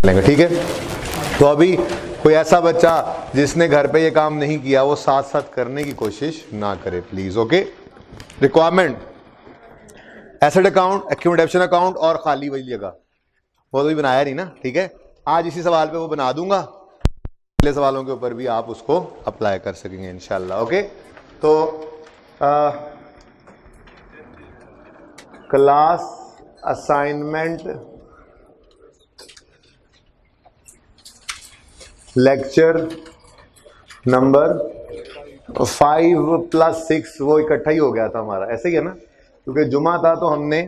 लेंगे, ठीक है। तो अभी कोई ऐसा बच्चा जिसने घर पे ये काम नहीं किया वो साथ साथ करने की कोशिश ना करे please, okay. Requirement, asset account, accumulation account और खाली वही जगह, वो तो भी बनाया नहीं ना, ठीक है। आज इसी सवाल पे वो बना दूंगा, अगले सवालों के ऊपर भी आप उसको अप्लाई कर सकेंगे इंशाल्लाह, ओके। तो क्लास असाइनमेंट लेक्चर नंबर 5 + 6 वो इकट्ठा ही हो गया था हमारा, ऐसे ही है ना, क्योंकि जुमा था तो हमने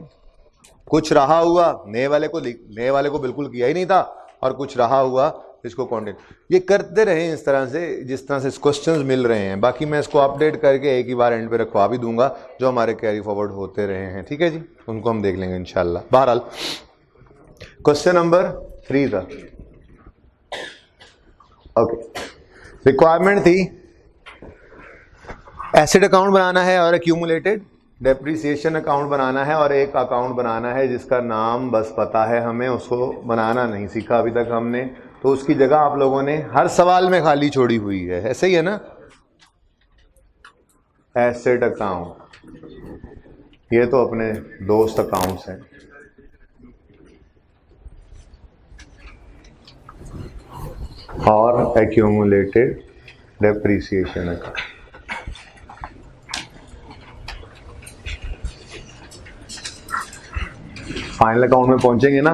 कुछ रहा हुआ नए वाले को बिल्कुल किया ही नहीं था, और कुछ रहा हुआ इसको कंटेंट ये करते रहे इस तरह से, जिस तरह से क्वेश्चंस मिल रहे हैं। बाकी मैं इसको अपडेट करके एक ही बार एंड पे रखवा भी दूंगा, जो हमारे कैरी फॉरवर्ड होते रहे हैं, ठीक है जी, उनको हम देख लेंगे इंशाल्लाह। बहरहाल क्वेश्चन नंबर 3 था, ओके। रिक्वायरमेंट थी एसेट अकाउंट बनाना है और एक्यूमुलेटेड डेप्रिसिएशन अकाउंट बनाना है, और एक अकाउंट बनाना है जिसका नाम बस पता है हमें, उसको बनाना नहीं सीखा अभी तक हमने, तो उसकी जगह आप लोगों ने हर सवाल में खाली छोड़ी हुई है, ऐसे ही है ना। एसेट अकाउंट, ये तो अपने दोस्त अकाउंट्स हैं, और accumulated depreciation account. Final account में पहुंचेंगे ना,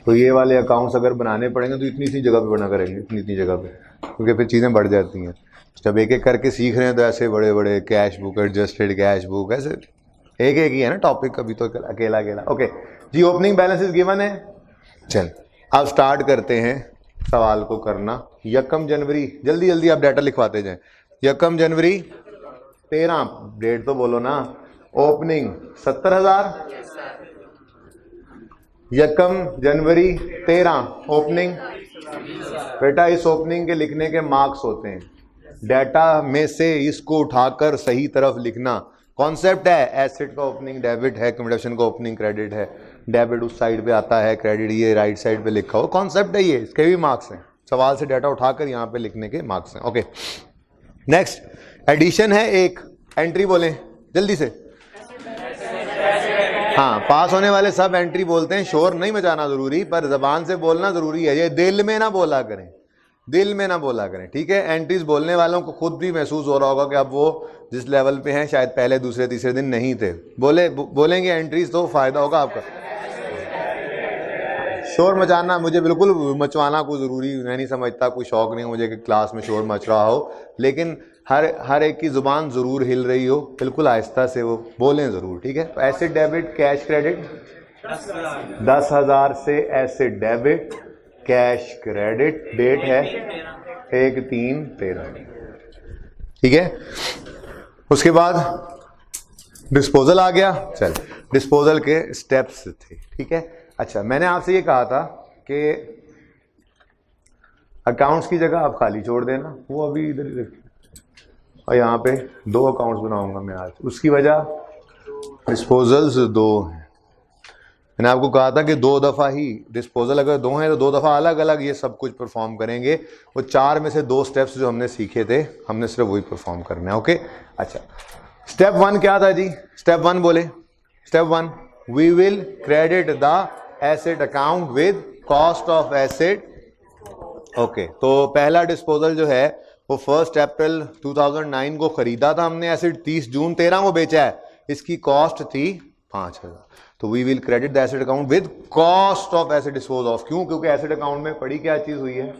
तो ये वाले अकाउंट्स अगर बनाने पड़ेंगे तो इतनी जगह पे बना करेंगे, इतनी जगह पे, क्योंकि फिर चीज़ें बढ़ जाती हैं। जब एक एक करके सीख रहे हैं तो ऐसे बड़े बड़े cash book, adjusted cash book, ऐसे एक एक ही है ना टॉपिक, अभी तो अकेला अकेला, ओके जी। ओपनिंग बैलेंसेस गिवन है, चल अब स्टार्ट करते हैं सवाल को करना। 1 जनवरी, जल्दी जल्दी आप डाटा लिखवाते जाएं। 1 जनवरी 13, डेट तो बोलो ना। ओपनिंग 70,000। 1 जनवरी 13 ओपनिंग, बेटा इस ओपनिंग के लिखने के मार्क्स होते हैं, डाटा में से इसको उठाकर सही तरफ लिखना। कॉन्सेप्ट है एसेट का ओपनिंग डेबिट है, एक्यूमुलेशन का ओपनिंग क्रेडिट है, डेबिट उस साइड पे आता है, क्रेडिट ये राइट साइड पे लिखा हो, कॉन्सेप्ट है ये, इसके भी मार्क्स हैं, सवाल से डाटा उठाकर यहाँ पे लिखने के मार्क्स हैं, ओके। नेक्स्ट एडिशन है, एक एंट्री बोलें जल्दी से। हाँ, पास होने वाले सब एंट्री बोलते हैं, शोर नहीं मचाना जरूरी, पर जबान से बोलना जरूरी है, ये दिल में ना बोला करें, दिल में ना बोला करें, ठीक है। एंट्रीज बोलने वालों को खुद भी महसूस हो रहा होगा कि अब वो जिस लेवल पे हैं शायद पहले दूसरे तीसरे दिन नहीं थे, बोलेंगे एंट्रीज तो फायदा होगा आपका। शोर मचाना मुझे बिल्कुल मचवाना कोई ज़रूरी मैं नहीं समझता, कोई शौक नहीं मुझे कि क्लास में शोर मच रहा हो, लेकिन हर एक की ज़ुबान ज़रूर हिल रही हो, बिल्कुल आहिस्ता से वो बोलें ज़रूर, ठीक है। एसेट डेबिट कैश क्रेडिट 10,000 से asset debit cash credit, date है 1/3/13, ठीक है। उसके बाद डिस्पोजल आ गया, चल डिस्पोजल के स्टेप्स थे, ठीक है। अच्छा, मैंने आपसे ये कहा था कि अकाउंट्स की जगह आप खाली छोड़ देना, वो अभी इधर ही रखिए, और यहाँ पे 2 अकाउंट्स बनाऊंगा मैं आज, उसकी वजह डिस्पोजल्स 2 हैं। मैंने आपको कहा था कि 2 दफ़ा ही डिस्पोजल, अगर 2 हैं तो 2 दफ़ा अलग अलग ये सब कुछ परफॉर्म करेंगे, वो 4 में से 2 स्टेप्स जो हमने सीखे थे हमने सिर्फ वही परफॉर्म करना है, ओके। अच्छा, स्टेप 1 क्या था जी? स्टेप 1 बोले, step 1 we will credit the asset account with cost of asset, okay. तो पहला डिस्पोजल जो है वो 1 अप्रैल 2009 को खरीदा था हमने एसेट, 30 जून 13 को बेचा है, इसकी कॉस्ट थी 5,000, तो we will credit the asset account with cost of asset dispose of. क्यों? क्योंकि एसेट अकाउंट में पड़ी क्या चीज हुई है?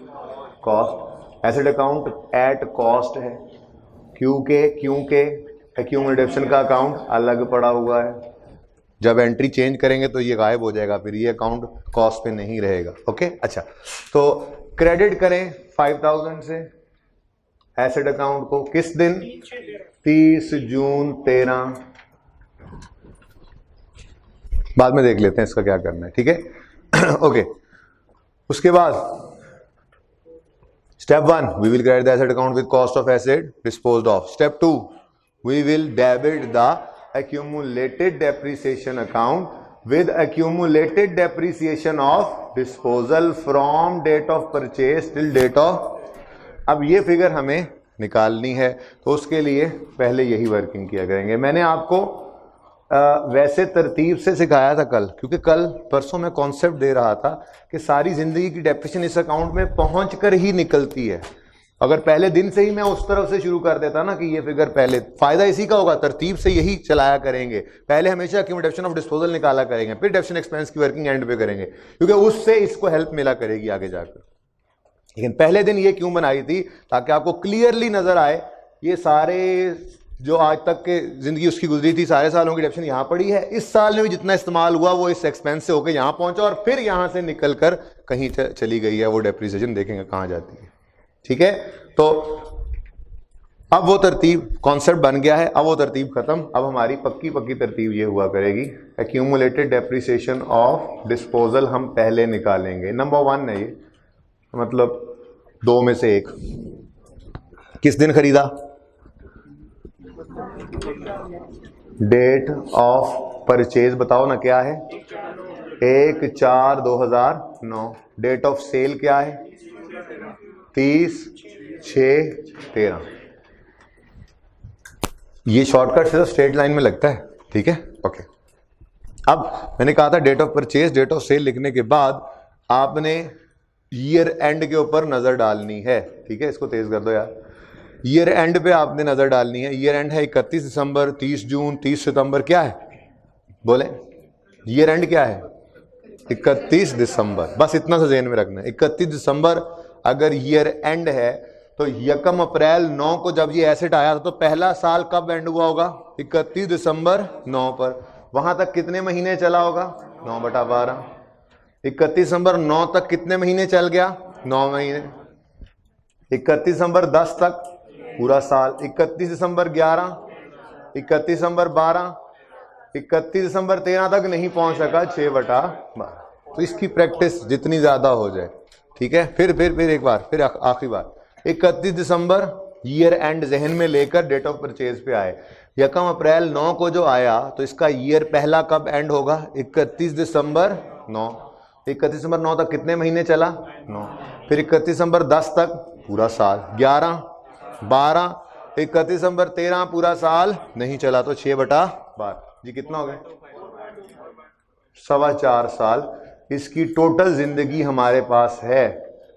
Cost. Asset account at cost है, क्योंकि एक्यूमुलेशन का अकाउंट अलग पड़ा हुआ है, जब एंट्री चेंज करेंगे तो ये गायब हो जाएगा, फिर ये अकाउंट कॉस्ट पे नहीं रहेगा, ओके। अच्छा, तो क्रेडिट करें 5,000 से एसेट अकाउंट को, किस दिन? 30 जून 13, बाद में देख लेते हैं इसका क्या करना है, ठीक है। ओके, उसके बाद step 1 we will credit the asset account with cost of asset disposed of. Step 2 we will debit the accumulated depreciation account with accumulated depreciation of disposal from date of purchase till date of. अब ये figure हमें निकालनी है, तो उसके लिए पहले यही वर्किंग किया करेंगे। मैंने आपको वैसे तरतीब से सिखाया था कल, क्योंकि कल परसों मैं कॉन्सेप्ट दे रहा था कि सारी जिंदगी की डेप्रिसिएशन इस अकाउंट में पहुंच कर ही निकलती है। अगर पहले दिन से ही मैं उस तरफ से शुरू कर देता ना कि ये फिगर पहले, फायदा इसी का होगा, तरतीब से यही चलाया करेंगे। पहले हमेशा एक्यूमुलेशन ऑफ डिस्पोजल निकाला करेंगे, फिर डेप्रिसिएशन एक्सपेंस की वर्किंग एंड पे करेंगे, क्योंकि उससे इसको हेल्प मिला करेगी आगे जाकर। लेकिन पहले दिन ये क्यों बनाई थी? ताकि आपको क्लियरली नजर आए ये सारे जो आज तक के जिंदगी उसकी गुजरी थी, सारे सालों की डेप्रिसिएशन यहाँ पड़ी है, इस साल में भी जितना इस्तेमाल हुआ वो इस एक्सपेंस से होकर यहाँ पहुंचा और फिर यहाँ से निकल कर कहीं चली गई है, वो डेप्रिसिएशन देखेंगे कहाँ जाती है। ठीक है, तो अब वो तरतीब कॉन्सेप्ट बन गया है, अब वो तरतीब खत्म। अब हमारी पक्की पक्की तरतीब ये हुआ करेगी, एक्यूमुलेटेड डेप्रिसिएशन ऑफ डिस्पोजल हम पहले निकालेंगे। नंबर 1 है ये, मतलब 2 में से 1। किस दिन खरीदा? डेट ऑफ परचेज बताओ ना क्या है? 1/4/2009। डेट ऑफ सेल क्या है? 30/6/13। ये शॉर्टकट सिर्फ स्ट्रेट लाइन में लगता है, ठीक है, ओके। अब मैंने कहा था date of purchase date of sale लिखने के बाद आपने ईयर एंड के ऊपर नजर डालनी है, ठीक है। इसको तेज कर दो यार। ईयर एंड पे आपने नजर डालनी है। ईयर एंड है 31 दिसंबर, 30 जून, 30 सितंबर, क्या है बोले? ईयर एंड क्या है? 31 दिसंबर। बस इतना सा ज़हन में रखना है, 31 दिसंबर अगर ईयर एंड है तो 1 अप्रैल 9 को जब ये एसेट आया था तो पहला साल कब एंड हुआ होगा? 31 दिसंबर 9 पर। वहां तक कितने महीने चला होगा? 9/12। 31 दिसंबर 9 तक कितने महीने चल गया? 9 महीने। 31 दिसंबर 10 तक पूरा साल। 31 दिसंबर 11, 31 दिसंबर 12, 31 दिसंबर 13 तक नहीं पहुंच सका, 6/12। तो इसकी प्रैक्टिस जितनी ज्यादा हो जाए, ठीक है। फिर एक बार, फिर आखिरी बार, 31 दिसंबर ईयर एंड जहन में लेकर डेट ऑफ परचेज पे आए। 1 अप्रैल 9 को जो आया तो इसका ईयर पहला कब एंड होगा? 31 दिसंबर 9। 31 दिसंबर 9 तक कितने महीने चला? 9। फिर 31 दिसंबर 10 तक पूरा साल। 11, 12, 31 दिसंबर 13 पूरा साल नहीं चला तो 6/12। जी कितना हो गया? 4.25 साल इसकी टोटल जिंदगी हमारे पास है।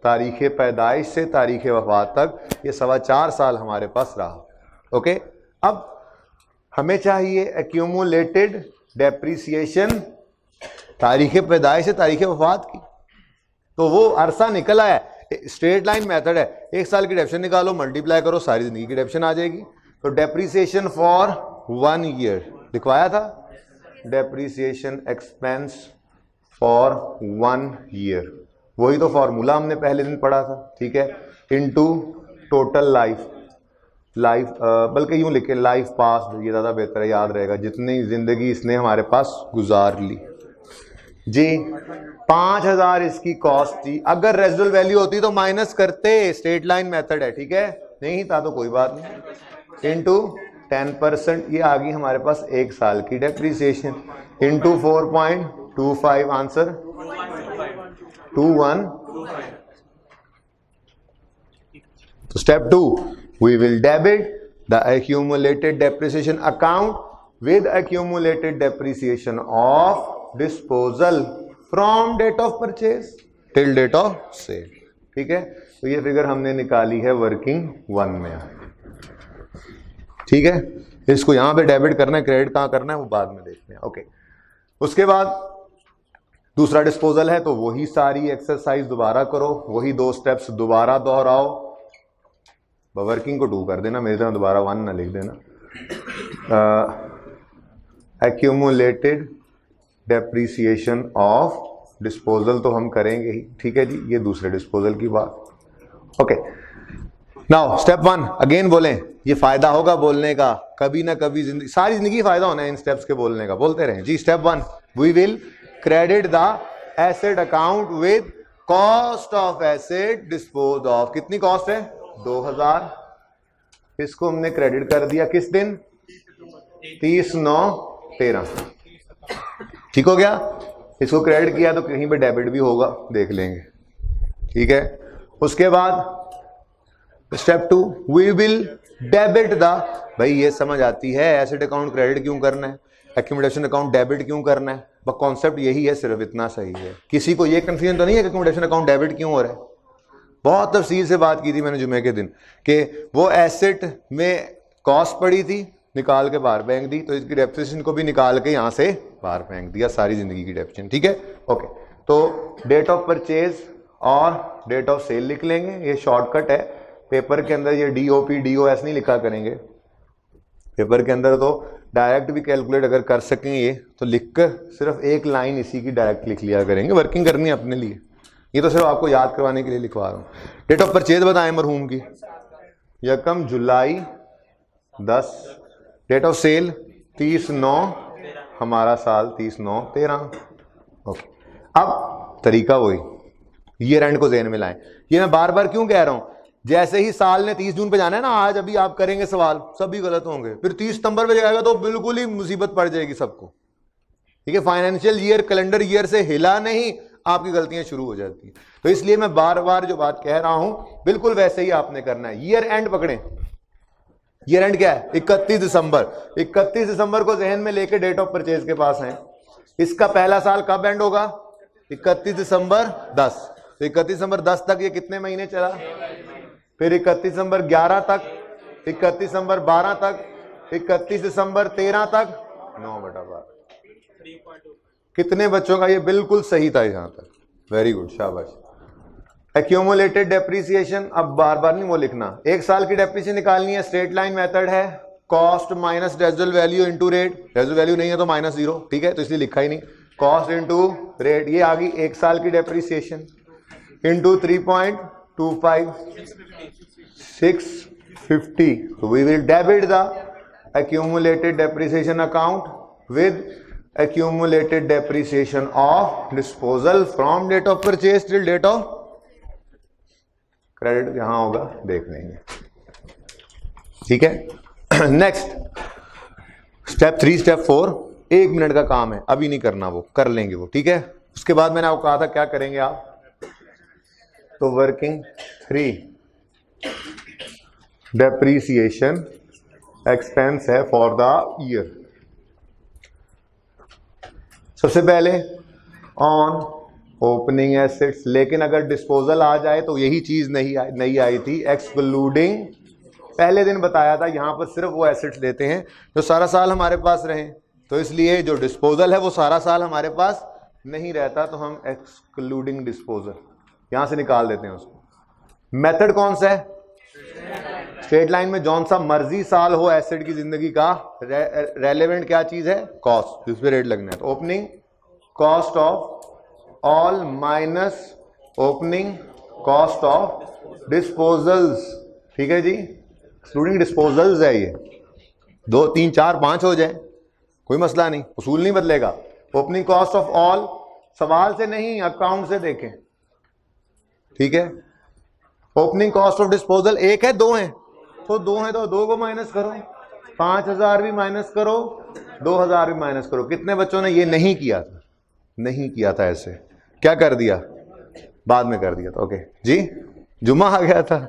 तारीख पैदाइश से तारीख वफात तक ये 4.25 साल हमारे पास रहा। ओके, अब हमें चाहिए एक्यूमुलेटेड डेप्रिसिएशन तारीख पैदाइश से तारीख वफात की। तो वो अरसा निकल आया, स्ट्रेट लाइन मेथड है। 1 साल की डेप्रिसिएशन निकालो, मल्टीप्लाई करो, सारी जिंदगी की डेप्रिसिएशन आ जाएगी। तो डेप्रिसिएशन फॉर 1 ईयर लिखवाया था, डेप्रिसिएशन एक्सपेंस फॉर 1 ईयर, वही तो फॉर्मूला हमने पहले दिन पढ़ा था, ठीक है। इनटू टोटल लाइफ, बल्कि यूं लिखे लाइफ पास, ये ज्यादा बेहतर है, याद रहेगा। जितनी जिंदगी इसने हमारे पास गुजार ली जी। 5,000 इसकी कॉस्ट थी। अगर रेजिडुअल वैल्यू होती तो माइनस करते, स्ट्रेट लाइन मेथड है, ठीक है। नहीं था तो कोई बात नहीं। इनटू 10%, ये आ गई हमारे पास 1 साल की डेप्रिसिएशन। Into 4.25, answer 21। तो step 2, we will debit the accumulated depreciation account with accumulated depreciation of disposal from date of purchase till date of sale, ठीक है। तो ये फिगर हमने निकाली है वर्किंग 1 में, ठीक है। इसको यहां पे डेबिट करना है, क्रेडिट कहां करना है वो बाद में देखते हैं, ओके। उसके बाद दूसरा डिस्पोजल है, तो वही सारी एक्सरसाइज दोबारा करो, वही 2 स्टेप्स दोबारा दोहराओ। वर्किंग को 2 कर देना, मेरी तरह दोबारा 1 ना लिख देना। एक्यूमुलेटेड डेप्रिसिएशन ऑफ डिस्पोजल तो हम करेंगे ही, ठीक है जी। ये दूसरे डिस्पोजल की बात, ओके। नाउ स्टेप 1 अगेन बोलें, ये फायदा होगा बोलने का, कभी ना कभी जिंदगी, सारी जिंदगी फायदा होना है इन स्टेप्स के बोलने का, बोलते रहें जी। Step 1, we will credit the asset account with cost of asset dispose off. कितनी कॉस्ट है? 2,000। इसको हमने क्रेडिट कर दिया किस दिन? 30/9/13, ठीक हो गया। इसको क्रेडिट किया तो कहीं पे डेबिट भी होगा, देख लेंगे, ठीक है। उसके बाद step 2, we will debit the, भाई ये समझ आती है एसेट अकाउंट क्रेडिट क्यों करना है, एक्यूमुलेशन अकाउंट डेबिट क्यों करना है, बस कॉन्सेप्ट यही है, सिर्फ इतना सही है। किसी को ये कंफ्यूजन तो नहीं है कि एक्यूमुलेशन अकाउंट डेबिट क्यों हो रहा है। बहुत तफसील से बात की थी मैंने जुमे के दिन कि वो एसेट में कॉस्ट पड़ी थी, निकाल के बाहर फेंक दी, तो इसकी डेप्रिसिएशन को भी निकाल के यहां से बाहर फेंक दिया, सारी जिंदगी की डेप्रिसिएशन, ठीक है। ओके, तो डेट ऑफ परचेज और डेट ऑफ सेल लिख लेंगे, ये शॉर्टकट है। पेपर के अंदर ये DOP DOS नहीं लिखा करेंगे, पेपर के अंदर तो डायरेक्ट भी कैलकुलेट अगर कर सकें ये तो लिख कर सिर्फ एक लाइन इसी की डायरेक्ट लिख लिया करेंगे, वर्किंग करनी है अपने लिए, ये तो सिर्फ आपको याद करवाने के लिए लिखवा रहा हूँ। डेट ऑफ परचेज बताएं मरहूम की, 1 जुलाई 10, डेट ऑफ सेल 30/9, हमारा साल 30/9/13। ओके, अब तरीका वही, ईयर एंड को ज़हन में लाएं। ये मैं बार बार क्यों कह रहा हूं, जैसे ही साल ने 30 जून पे जाना है ना, आज अभी आप करेंगे सवाल सभी गलत होंगे, फिर 30 सितंबर पे जाएगा तो बिल्कुल ही मुसीबत पड़ जाएगी सबको, ठीक है। फाइनेंशियल ईयर कैलेंडर ईयर से हिला नहीं, आपकी गलतियां शुरू हो जाती हैं। तो इसलिए मैं बार बार जो बात कह रहा हूं बिल्कुल वैसे ही आपने करना है। ईयर एंड पकड़ें, ईयर एंड क्या है, 31 दिसंबर। 31 दिसंबर को जहन में लेके डेट ऑफ परचेज के पास है। इसका पहला साल कब एंड होगा, 31 दिसंबर 10। तो 31 दिसंबर 10 तक ये कितने महीने चला, फिर 31 दिसंबर 11 तक, 31 दिसंबर 12 तक, 31 दिसंबर 13 तक, 9/12। कितने बच्चों का ये बिल्कुल सही था यहां तक, वेरी गुड, शाबाश। एक्यूमुलेटेड डेप्रीसिएशन, अब बार बार नहीं वो लिखना, एक साल की डेप्रीसिएशन निकालनी है, स्ट्रेट लाइन मेथड है, cost minus residual value into rate, residual value नहीं है तो -0, ठीक है, तो इसलिए लिखा ही नहीं, कॉस्ट इनटू रेट, ये आ गई एक साल की depreciation, into 3.25 650। So we will debit the accumulated depreciation account with accumulated depreciation of disposal from date of purchase till date of credit, यहां होगा देख लेंगे, ठीक है। नेक्स्ट स्टेप 3 स्टेप 4 1 मिनट का काम है, अभी नहीं करना, वो कर लेंगे वो, ठीक है। उसके बाद मैंने आपको कहा था क्या करेंगे आप, तो वर्किंग 3 डेप्रीसिएशन एक्सपेंस है फॉर द ईयर। सबसे पहले ऑन ओपनिंग एसेट्स, लेकिन अगर डिस्पोजल आ जाए तो यही चीज नहीं आई थी, एक्सक्लूडिंग, पहले दिन बताया था यहां पर सिर्फ वो एसेट्स लेते हैं जो सारा साल हमारे पास रहे, तो इसलिए जो डिस्पोजल है वो सारा साल हमारे पास नहीं रहता, तो हम एक्सक्लूडिंग डिस्पोजल यहां से निकाल देते हैं उसको। मेथड कौन सा है, स्ट्रेट लाइन में जौन सा मर्जी साल हो एसेट की जिंदगी का, रेलेवेंट क्या चीज है, कॉस्ट, जिस पे रेट लगना है। तो opening cost of all minus opening cost of disposals, ठीक है जी, एक्सक्लूडिंग डिस्पोजल्स है ये, 2 3 4 5 हो जाए कोई मसला नहीं, उसूल नहीं बदलेगा। ओपनिंग कॉस्ट ऑफ ऑल, सवाल से नहीं अकाउंट से देखें, ठीक है। ओपनिंग कॉस्ट ऑफ डिस्पोजल 1 है 2 है, तो 2 है तो 2 को माइनस करो, 5000 भी माइनस करो, 2000 भी माइनस करो। कितने बच्चों ने ये नहीं किया था, नहीं किया था, ऐसे क्या कर दिया, बाद में कर दिया था, ओके जी, जुम्मा आ गया था,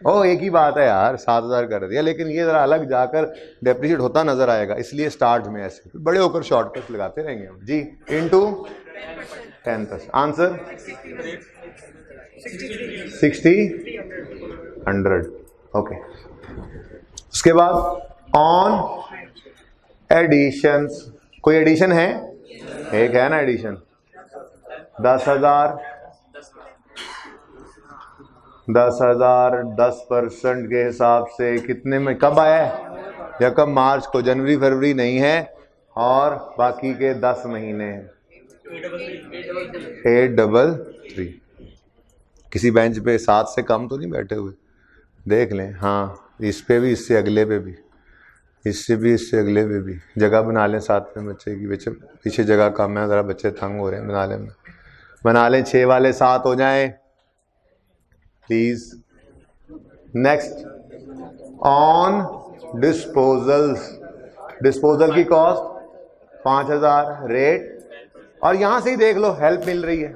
ओ एक ही बात है यार, 7000 कर दिया, लेकिन ये जरा अलग जाकर डेप्रिशिएट होता नजर आएगा, इसलिए स्टार्ट में ऐसे बड़े होकर शॉर्टकट लगाते रहेंगे हम जी। Into 10+, answer 60 100, okay. उसके बाद ऑन एडिशंस, कोई एडिशन है, एक है ना एडिशन, 10,000 10% के हिसाब से कितने में कब आया है, या कब, मार्च को, जनवरी फरवरी नहीं है, और बाकी के 10 महीने हैं, 833। किसी बेंच पे 7 से कम तो नहीं बैठे हुए, देख लें, हाँ इस पे भी, इससे अगले पे भी, इससे भी, इससे अगले पे भी, जगह बना लें साथ में बच्चे की, पीछे जगह कम है, ज़रा बच्चे तंग हो रहे हैं, बना लें 6 वाले 7 हो जाएं please. Next on disposals, disposal की कॉस्ट 5000, रेट और यहां से ही देख लो हेल्प मिल रही है।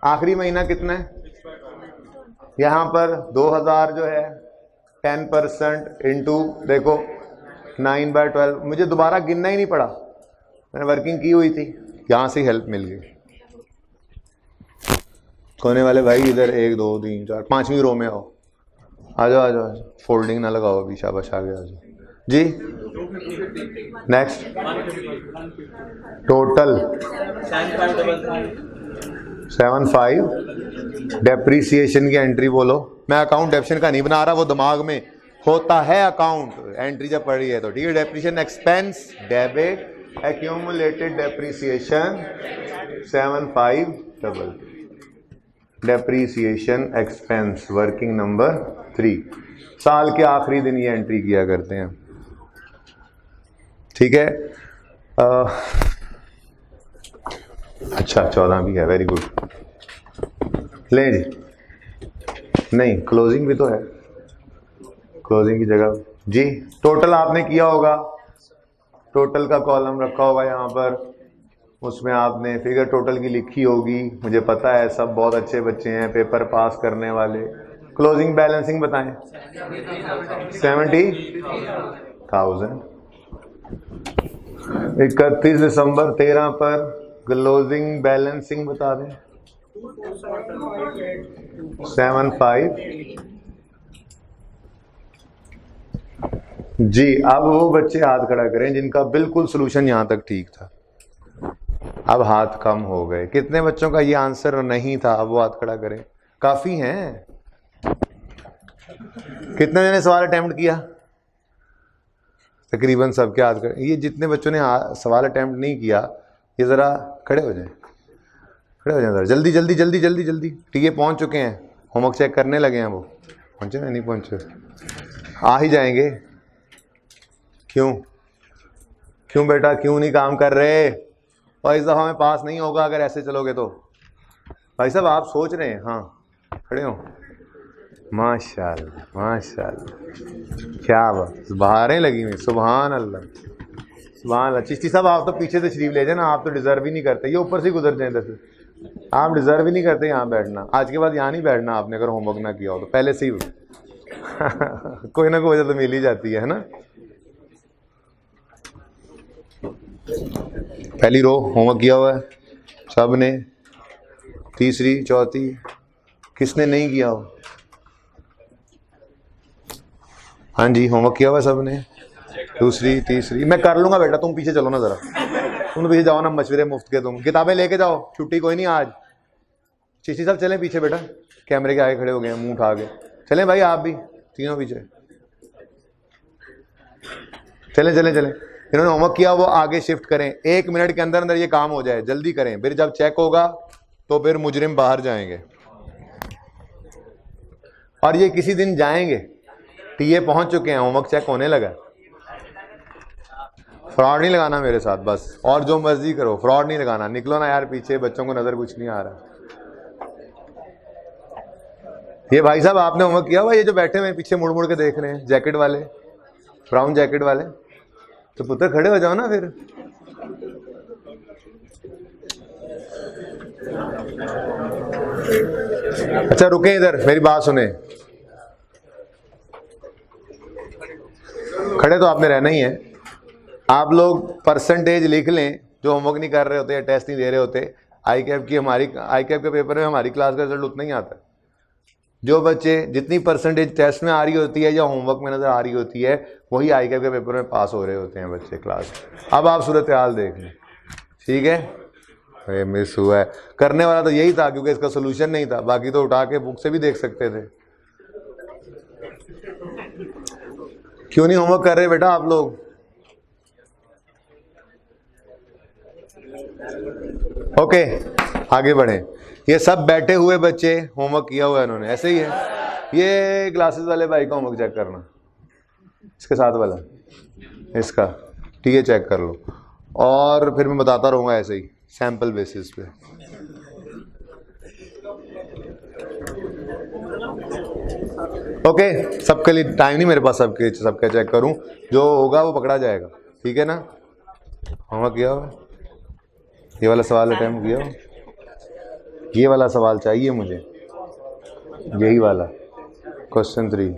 आखिरी महीना कितना है, यहां पर 2000 जो है 10% इंटू देखो 9/12, मुझे दोबारा गिनना ही नहीं पड़ा, मैंने वर्किंग की हुई थी, यहां से हेल्प मिल गई। कोने वाले भाई इधर 1 2 3 4 5वीं रो में आओ, आ जाओ आ जाओ, फोल्डिंग ना लगाओ अभी, शाबाश आ गया जी। नेक्स्ट टोटल 75, डेप्रीसिएशन की एंट्री बोलो। मैं अकाउंट डेप्शन का नहीं बना रहा, वो दिमाग में होता है अकाउंट एंट्री जब पढ़ी है तो ठीक है। Depreciation expense debit, accumulated depreciation 7522, depreciation expense working number 3, साल के आखिरी दिन ये एंट्री किया करते हैं, ठीक है। अच्छा 14 भी है, वेरी गुड। ले जी, नहीं क्लोजिंग भी तो है, क्लोजिंग की जगह जी। टोटल आपने किया होगा, टोटल का कॉलम रखा होगा यहाँ पर, उसमें आपने फिगर टोटल की लिखी होगी, मुझे पता है सब बहुत अच्छे बच्चे हैं पेपर पास करने वाले। क्लोजिंग बैलेंसिंग बताएं, 70,000। 31 दिसंबर 13 पर क्लोजिंग बैलेंसिंग बता दें, 75 जी। अब वो बच्चे हाथ खड़ा करें जिनका बिल्कुल सोल्यूशन यहां तक ठीक था, अब हाथ कम हो गए। कितने बच्चों का ये आंसर नहीं था, अब वो हाथ खड़ा करें, काफी हैं। कितने जने सवाल अटेम्प्ट किया, तकरीबन सबके हाथ खड़े। ये जितने बच्चों ने सवाल अटेम्प्ट नहीं किया ये जरा खड़े हो जाएं, खड़े हो जाएं जरा, जल्दी जल्दी जल्दी जल्दी जल्दी। ठीक है पहुंच चुके हैं, होमवर्क चेक करने लगे हैं, वो पहुंचे ना, नहीं पहुंचे, आ ही जाएंगे। क्यों क्यों बेटा क्यों नहीं काम कर रहे? और इस दफ़ा में पास नहीं होगा अगर ऐसे चलोगे तो। भाई साहब आप सोच रहे हैं, हाँ खड़े हो, माशाल्लाह माशाल्लाह, क्या बात, बहारें लगी हुई, सुभान अल्लाह सुभान अल्लाह। चिश्ती साहब आप तो पीछे से शरीफ ले जाए ना, आप तो डिज़र्व ही नहीं करते, ये ऊपर से गुजर जाए इधर से, आप डिज़र्व ही नहीं करते यहाँ बैठना। आज के बाद यहाँ नहीं बैठना आपने, अगर होमवर्क ना किया हो तो पहले से ही कोई ना कोई वजह तो मिल ही जाती है ना। पहली रो होमवर्क किया हुआ है सब ने, तीसरी चौथी, किसने नहीं किया हो? हाँ जी होमवर्क किया हुआ है सब ने, दूसरी तीसरी। मैं कर लूंगा बेटा, तुम पीछे चलो ना जरा, तुम पीछे जाओ ना, मशवरे मुफ्त के, तुम किताबें लेके जाओ, छुट्टी कोई नहीं आज। चिश्ती साहब चलें पीछे बेटा, कैमरे के आगे खड़े हो गए हैं मुंह उठा के, चलें भाई आप भी तीनों पीछे, चलें चलें चलें। इन्होंने होमवर्क किया वो आगे शिफ्ट करें, 1 मिनट के अंदर अंदर ये काम हो जाए, जल्दी करें, फिर जब चेक होगा तो फिर मुजरिम बाहर जाएंगे। और ये किसी दिन जाएंगे, टीए पहुंच चुके हैं, होमवर्क चेक होने लगा। फ्रॉड नहीं लगाना मेरे साथ बस, और जो मर्जी करो, फ्रॉड नहीं लगाना। निकलो ना यार पीछे, बच्चों को नजर कुछ नहीं आ रहा। ये भाई साहब आपने होमवर्क किया हुआ? ये जो बैठे हुए पीछे मुड़ मुड़ के देख रहे हैं, जैकेट वाले, ब्राउन जैकेट वाले, तो पुत्र खड़े हो जाओ ना फिर। अच्छा रुके इधर, मेरी बात सुने, खड़े तो आपने रहना ही है। आप लोग परसेंटेज लिख लें जो होमवर्क नहीं कर रहे होते या टेस्ट नहीं दे रहे होते। आई कैप के पेपर में हमारी क्लास का रिजल्ट उतना ही आता है। जो बच्चे जितनी परसेंटेज टेस्ट में आ रही होती है या होमवर्क में नजर आ रही होती है, वही आई कैप के पेपर में पास हो रहे होते हैं बच्चे क्लास। अब आप सूरत हाल देख लें, ठीक है। ये मिस हुआ है, करने वाला तो यही था क्योंकि इसका सोल्यूशन नहीं था, बाकी तो उठा के बुक से भी देख सकते थे। क्यों नहीं होमवर्क कर रहे बेटा आप लोग? ओके आगे बढ़े। ये सब बैठे हुए बच्चे होमवर्क किया हुआ है इन्होंने, ऐसे ही है। ये ग्लासेस वाले भाई का होमवर्क चेक करना, इसके साथ वाला, इसका ठीक है चेक कर लो, और फिर मैं बताता रहूँगा ऐसे ही सैंपल बेसिस पे। ओके सबके लिए टाइम नहीं मेरे पास सबके चेक करूं, जो होगा वो पकड़ा जाएगा, ठीक है ना। होमवर्क किया हुआ ये वाला सवाल अटेम्प्ट किया हो? ये वाला सवाल चाहिए मुझे, यही वाला क्वेश्चन 3।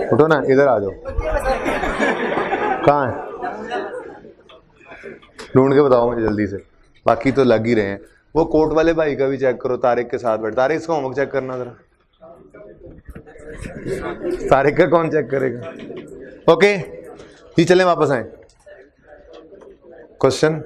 उठो ना, इधर आ जाओ। कहाँ है? ढूंढ के बताओ मुझे जल्दी से, बाकी तो लग ही रहे हैं। वो कोर्ट वाले भाई का भी चेक करो, तारिक के साथ बैठ। तारिक इसका होमवर्क चेक करना जरा। तारिक का कौन चेक करेगा? ओके जी, चलें वापस आए। क्वेश्चन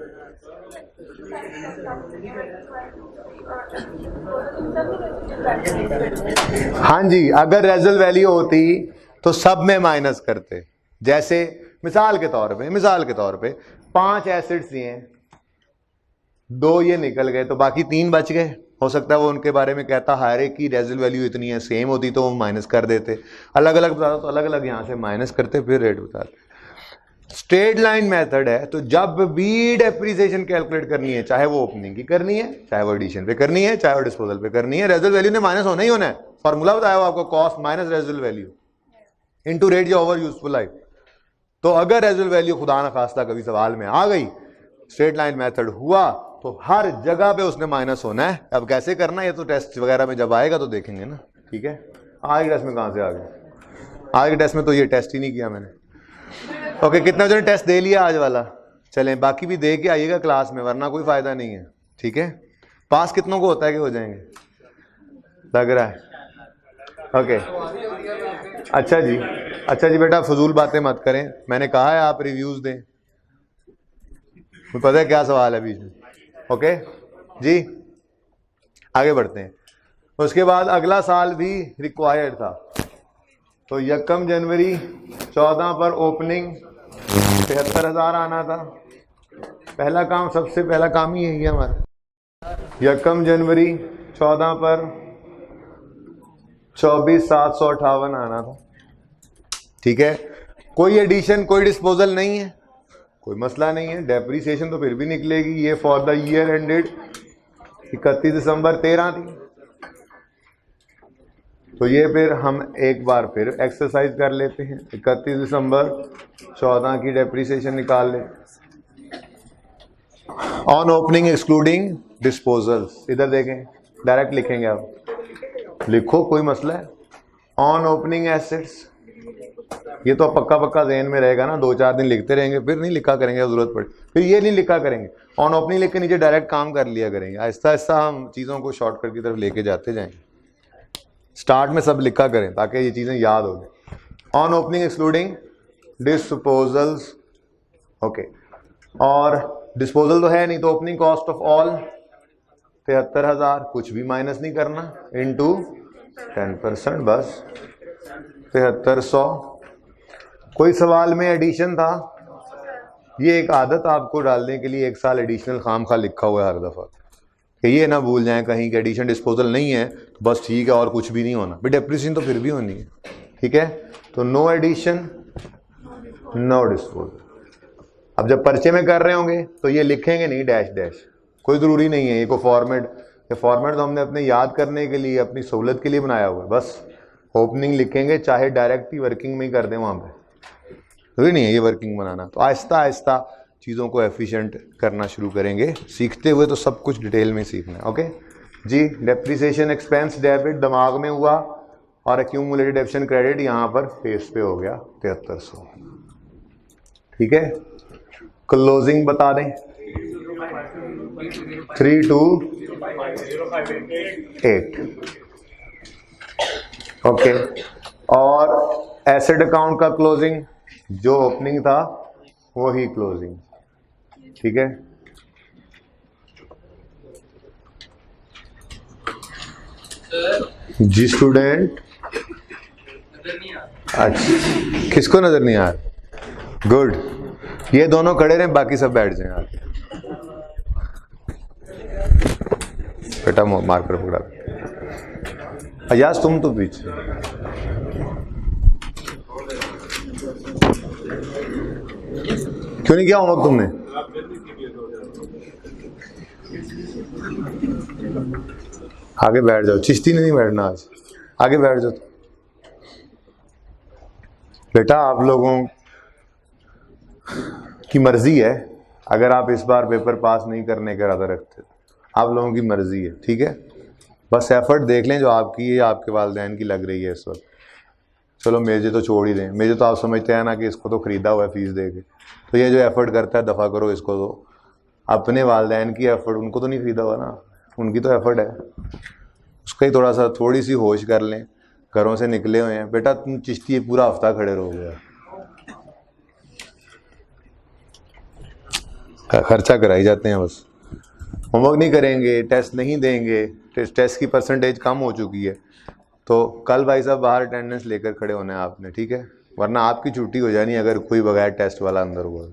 हाँ जी, अगर रेजल वैल्यू होती तो सब में माइनस करते। जैसे मिसाल के तौर पे 5 एसिड्स दिए हैं, 2 ये निकल गए तो बाकी 3 बच गए। हो सकता है वो उनके बारे में कहता हायरे की रेजल वैल्यू इतनी है, सेम होती तो वो माइनस कर देते, अलग अलग बताता तो अलग अलग यहां से माइनस करते, फिर रेट बताते। स्ट्रेट लाइन मेथड है, तो जब भी डेप्रिसिएशन कैलकुलेट करनी है, चाहे वो ओपनिंग की करनी है, चाहे वो एडिशन पे करनी है, चाहे वो डिस्पोजल पे करनी है, रेजल वैल्यू ने माइनस होना ही होना है। फॉर्मूला बताया हो आपको, cost minus resale value into rate या ओवर यूजफुल लाइफ। तो अगर रेजल वैल्यू खुदा न खास्ता कभी सवाल में आ गई, स्ट्रेट लाइन मेथड हुआ, तो हर जगह पे उसने माइनस होना है। अब कैसे करना है ये तो टेस्ट वगैरह में जब आएगा तो देखेंगे ना, ठीक है। आज के टेस्ट में कहां से आ गए? आज के टेस्ट में तो ये टेस्ट ही नहीं किया मैंने। ओके, कितने बजे टेस्ट दे लिया आज वाला? चलें, बाकी भी दे के आइएगा क्लास में, वरना कोई फायदा नहीं है, ठीक है। पास कितनों को होता है कि हो जाएंगे लग रहा है? ओके अच्छा जी बेटा, फजूल बातें मत करें। मैंने कहा है आप रिव्यूज दें। मुझे पता है क्या सवाल है बीच में। ओके जी, आगे बढ़ते हैं। उसके बाद अगला साल भी रिक्वायर्ड था, तो 1 जनवरी 14 पर ओपनिंग 73,000 आना था। पहला काम, सबसे पहला काम ही यही है हमारा। 1 जनवरी 14 पर 24,758 आना था, ठीक है। कोई एडिशन, कोई डिस्पोजल नहीं है, कोई मसला नहीं है। डेप्रिसिएशन तो फिर भी निकलेगी। ये फॉर द ईयर एंडेड 31 दिसंबर 13 थी, तो ये फिर हम एक बार फिर एक्सरसाइज कर लेते हैं। 31 दिसंबर 14 की डेप्रिसिएशन निकाल लें। ऑन ओपनिंग एक्सक्लूडिंग डिस्पोजल्स, इधर देखें, डायरेक्ट लिखेंगे आप, लिखो कोई मसला है। ऑन ओपनिंग एसेट्स, ये तो पक्का ज़हन में रहेगा ना, 2-4 दिन लिखते रहेंगे, फिर नहीं लिखा करेंगे, जरूरत पड़े फिर ये नहीं लिखा करेंगे। ऑन ओपनिंग लिख के नीचे डायरेक्ट काम कर लिया करेंगे। आहिस्ता आहिस्ता हम चीज़ों को शॉर्टकट की तरफ लेके जाते जाएंगे। स्टार्ट में सब लिखा करें ताकि ये चीज़ें याद हो जाए। On opening excluding disposals, okay. और डिस्पोजल तो है नहीं, तो ओपनिंग कॉस्ट ऑफ ऑल 73,000, कुछ भी माइनस नहीं करना, इनटू 10%, बस 7300। कोई सवाल में एडिशन था, ये एक आदत आपको डालने के लिए 1 साल एडिशनल खामखा लिखा हुआ है हर दफ़ा, कि ये ना भूल जाएं कहीं कि एडिशन डिस्पोजल नहीं है तो बस ठीक है और कुछ भी नहीं होना। बट डेप्रिसिएशन तो फिर भी होनी है, ठीक है। तो नो एडिशन, नो डिस्पोजल। अब जब पर्चे में कर रहे होंगे तो ये लिखेंगे नहीं डैश डैश, कोई ज़रूरी नहीं है। ये को फॉर्मेट तो हमने अपने याद करने के लिए, अपनी सहूलत के लिए बनाया हुआ है। बस ओपनिंग लिखेंगे, चाहे डायरेक्ट ही वर्किंग में ही कर दें, वहाँ पे जरूरी नहीं है ये वर्किंग बनाना। तो आहिस्ता आहिस्ता चीज़ों को एफिशिएंट करना शुरू करेंगे, सीखते हुए तो सब कुछ डिटेल में सीखना है। ओके जी, डेप्रिसिएशन एक्सपेंस डेबिट दिमाग में हुआ, और एक्यूमुलेटेड डेप्शन क्रेडिट यहाँ पर फेस पे हो गया 7300, ठीक है। क्लोजिंग बता दें, 3258, ओके। और एसेट अकाउंट का क्लोजिंग जो ओपनिंग था वही क्लोजिंग, ठीक है। जी स्टूडेंट, अच्छा किसको नजर नहीं आ रहा? गुड, ये दोनों खड़े रहे, बाकी सब बैठ जाएं आगे। बेटा मार्कर पकड़ा, अयाज तुम तो पीछे। क्यों नहीं किया होमवर्क तुमने? आगे बैठ जाओ, चिश्ती ने नहीं बैठना आज, आगे बैठ जाओ। बेटा आप लोगों की मर्जी है, अगर आप इस बार पेपर पास नहीं करने का इरादा रखते आप लोगों की मर्जी है, ठीक है। बस एफर्ट देख लें जो आपकी है, आपके वालिदैन की लग रही है इस वक्त। चलो मेजे तो छोड़ ही दें, मेजे तो आप समझते हैं ना कि इसको तो ख़रीदा हुआ है फीस दे के, तो ये जो एफ़र्ट करता है दफ़ा करो इसको। तो अपने वालिदैन की एफ़र्ट, उनको तो नहीं ख़रीदा हुआ ना, उनकी तो एफ़र्ट है, उसका ही थोड़ी सी होश कर लें। घरों से निकले हुए हैं बेटा, तुम चिश्ती पूरा हफ्ता खड़े रहोगे, खर्चा कराई जाते हैं बस। होमवर्क नहीं करेंगे, टेस्ट नहीं देंगे, टेस्ट की परसेंटेज कम हो चुकी है, तो कल भाई साहब बाहर अटेंडेंस लेकर खड़े होना है आपने, ठीक है, वरना आपकी छुट्टी हो जानी अगर कोई बगैर टेस्ट वाला अंदर हुआ।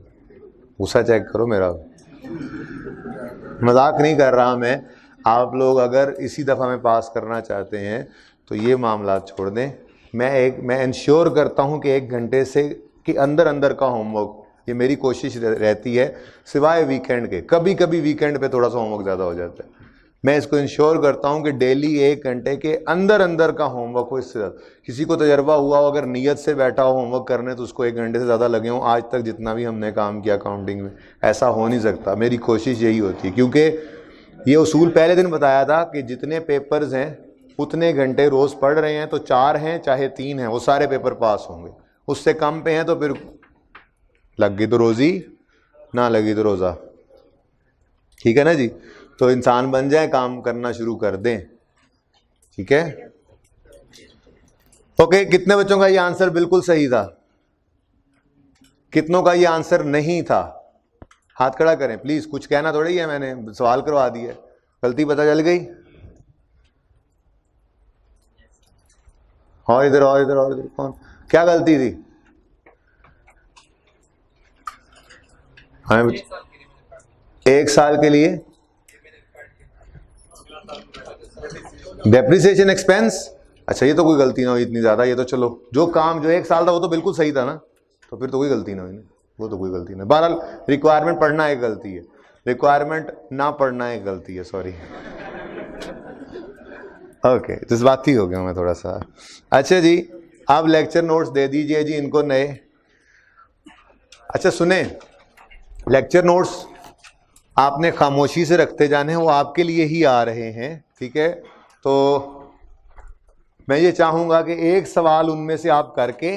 गुस्सा चेक करो मेरा, मजाक नहीं कर रहा मैं। आप लोग अगर इसी दफ़ा में पास करना चाहते हैं तो ये मामला छोड़ दें। मैं इंश्योर करता हूँ कि 1 घंटे से कि अंदर का होमवर्क, ये मेरी कोशिश रहती है, सिवाय वीकेंड के। कभी कभी वीकेंड पे थोड़ा सा होमवर्क ज़्यादा हो जाता है, मैं इसको इंश्योर करता हूँ कि डेली 1 घंटे के अंदर का होमवर्क हो। इससे ज़्यादा किसी को तजर्बा हुआ हो, अगर नीयत से बैठा हो होमवर्क करने, तो उसको 1 घंटे से ज़्यादा लगे हों। आज तक जितना भी हमने काम किया काउंटिंग में, ऐसा हो नहीं सकता। मेरी कोशिश यही होती है, क्योंकि ये उसूल पहले दिन बताया था कि जितने पेपर्स हैं उतने घंटे रोज़ पढ़ रहे हैं, तो 4 हैं चाहे 3 हैं, वो सारे पेपर पास होंगे। उससे कम पे हैं तो फिर लग गई तो रोज़ी, ना लगी तो रोज़ा, ठीक है ना जी। तो इंसान बन जाए, काम करना शुरू कर दें, ठीक है। ओके, कितने बच्चों का ये आंसर बिल्कुल सही था, कितनों का ये आंसर नहीं था? हाथ खड़ा करें प्लीज। कुछ कहना थोड़ी है, मैंने सवाल करवा दिया, गलती पता चल गई। और इधर और इधर और इधर, कौन, क्या गलती थी? हमें 1 साल के लिए डेप्रिसिएशन एक्सपेंस। अच्छा, ये तो कोई गलती ना हुई इतनी ज्यादा, ये तो चलो जो काम जो 1 साल था वो तो बिल्कुल सही था ना, तो फिर तो कोई गलती ना हुई, वो तो कोई गलती नहीं। बहरहाल रिक्वायरमेंट पढ़ना एक गलती है, रिक्वायरमेंट ना पढ़ना एक गलती है, सॉरी। ओके, जज्बाती हो गया मैं थोड़ा सा। अच्छा जी, आप लेक्चर नोट्स दे दीजिए जी इनको नए। अच्छा सुने, लेक्चर नोट्स आपने खामोशी से रखते जाने हैं, वो आपके लिए ही आ रहे हैं, ठीक है। तो मैं ये चाहूँगा कि एक सवाल उनमें से आप करके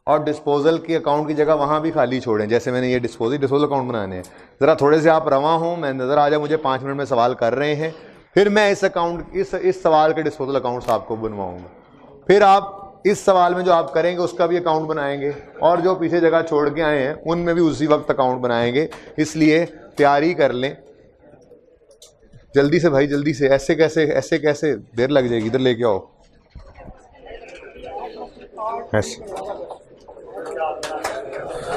और डिस्पोजल के अकाउंट की जगह वहाँ भी खाली छोड़ें, जैसे मैंने ये डिस्पोजल अकाउंट बनाने हैं। ज़रा थोड़े से आप रवा हों, मैं नज़र आ जाए, मुझे 5 मिनट में सवाल कर रहे हैं, फिर मैं इस अकाउंट इस सवाल के डिस्पोजल अकाउंट्स आपको बनवाऊँगा। फिर आप इस सवाल में जो आप करेंगे उसका भी अकाउंट बनाएंगे, और जो पीछे जगह छोड़ के आए हैं उनमें भी उसी वक्त अकाउंट बनाएंगे। इसलिए तैयारी कर लें जल्दी से भाई, जल्दी से। ऐसे कैसे देर लग जाएगी, इधर लेके आओ ऐसे,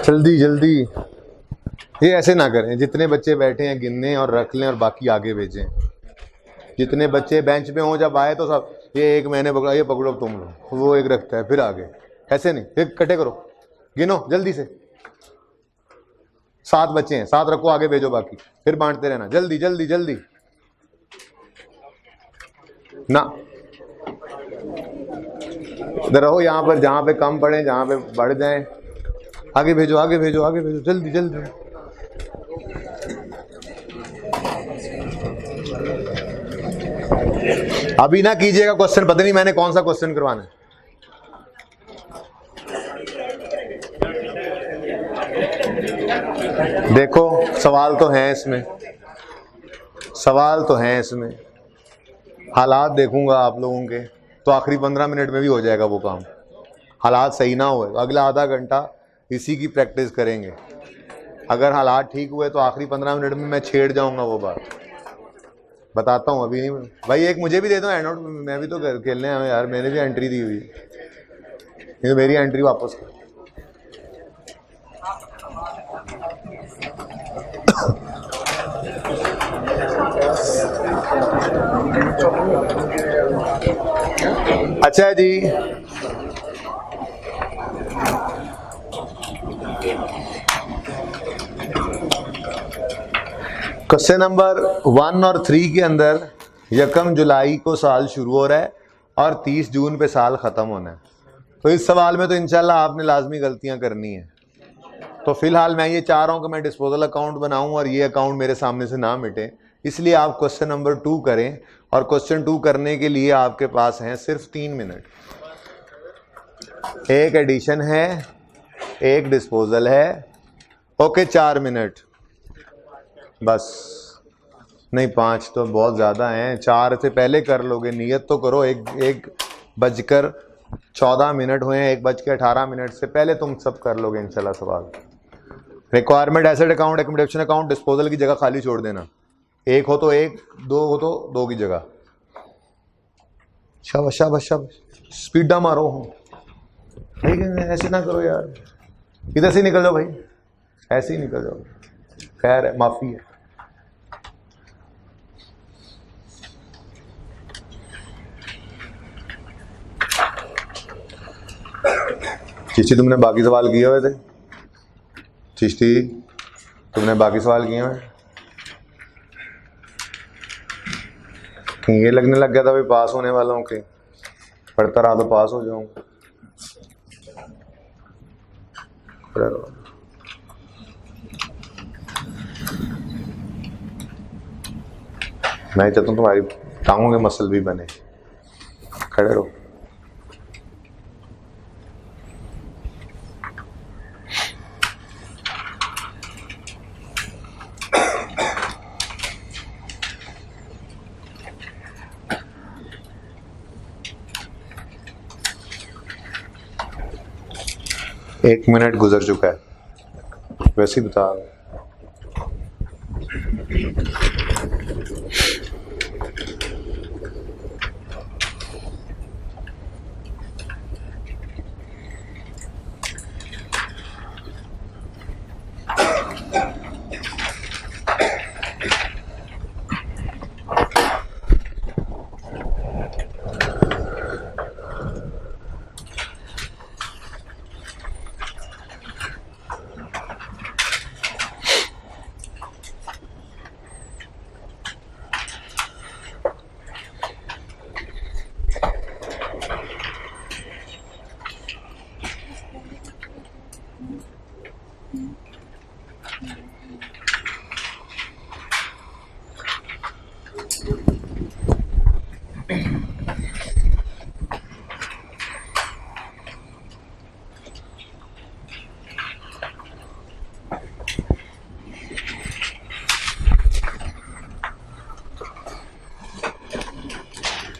जल्दी। ये ऐसे ना करें, जितने बच्चे बैठे हैं गिनने और रख लें और बाकी आगे भेजें। जितने बच्चे बेंच पे हों जब आए तो सब, ये एक मैंने पकड़ा, ये पकड़ो तुम लोग, वो एक रखता है, फिर आगे। ऐसे नहीं, फिर इकट्ठे करो, गिनो जल्दी से। 7 बच्चे हैं, 7 रखो, आगे भेजो, बाकी फिर बांटते रहना, जल्दी ना। इधर रहो, यहाँ पर जहाँ पे कम पड़े, जहाँ पे बढ़ जाएं, आगे भेजो, जल्दी। अभी ना कीजिएगा क्वेश्चन, पता नहीं मैंने कौन सा क्वेश्चन करवाना है। देखो सवाल तो हैं इसमें, हालात देखूंगा आप लोगों के, तो आखिरी 15 मिनट में भी हो जाएगा वो काम। हालात सही ना हुए, अगला आधा घंटा इसी की प्रैक्टिस करेंगे। अगर हालात ठीक हुए तो आखिरी 15 मिनट में मैं छेड़ जाऊंगा वो बात, बताता हूँ, अभी नहीं। भाई एक मुझे भी दे दो हैंड आउट, मैं भी तो खेलने आया यार, मैंने भी एंट्री दी हुई है, मेरी एंट्री वापस कर। अच्छा जी, क्वेश्चन नंबर 1 और 3 के अंदर 1 जुलाई को साल शुरू हो रहा है और 30 जून पे साल ख़त्म होना है। तो इस सवाल में तो इंशाल्लाह आपने लाजमी गलतियां करनी है। तो फिलहाल मैं ये चाह रहा हूँ कि मैं डिस्पोजल अकाउंट बनाऊँ और ये अकाउंट मेरे सामने से ना मिटे, इसलिए आप क्वेश्चन नंबर 2 करें। और क्वेश्चन 2 करने के लिए आपके पास हैं सिर्फ 3 मिनट। एक एडिशन है, एक डिस्पोजल है। ओके 4 मिनट बस, नहीं 5 तो बहुत ज़्यादा हैं, 4 से पहले कर लोगे, नियत तो करो। 1:14 हुए हैं, 1:18 से पहले तुम सब कर लोगे इंशाल्लाह सवाल। Requirement asset account, accommodation account, disposal की जगह खाली छोड़ देना। 1 हो तो 1, 2 हो तो 2 की जगह। शाबाश शाबाश शाबाश, स्पीडा मारो हो। ऐसे ना करो यार, इधर से निकल जाओ भाई, ऐसे ही निकल जाओ। खैर है, माफी है। चिश्ती तुमने बाकी सवाल किए हुए थे? चिश्ती तुमने बाकी सवाल किए हुए? ये लगने लग गया था भाई पास होने वाला हूँ, कहीं पढ़ता रहा तो पास हो जाऊंगा। मैं चाहता हूँ तुम्हारी टांगों के मसल भी बने। खड़े रहो। एक मिनट गुजर चुका है, वैसे ही बता रहा हूँ।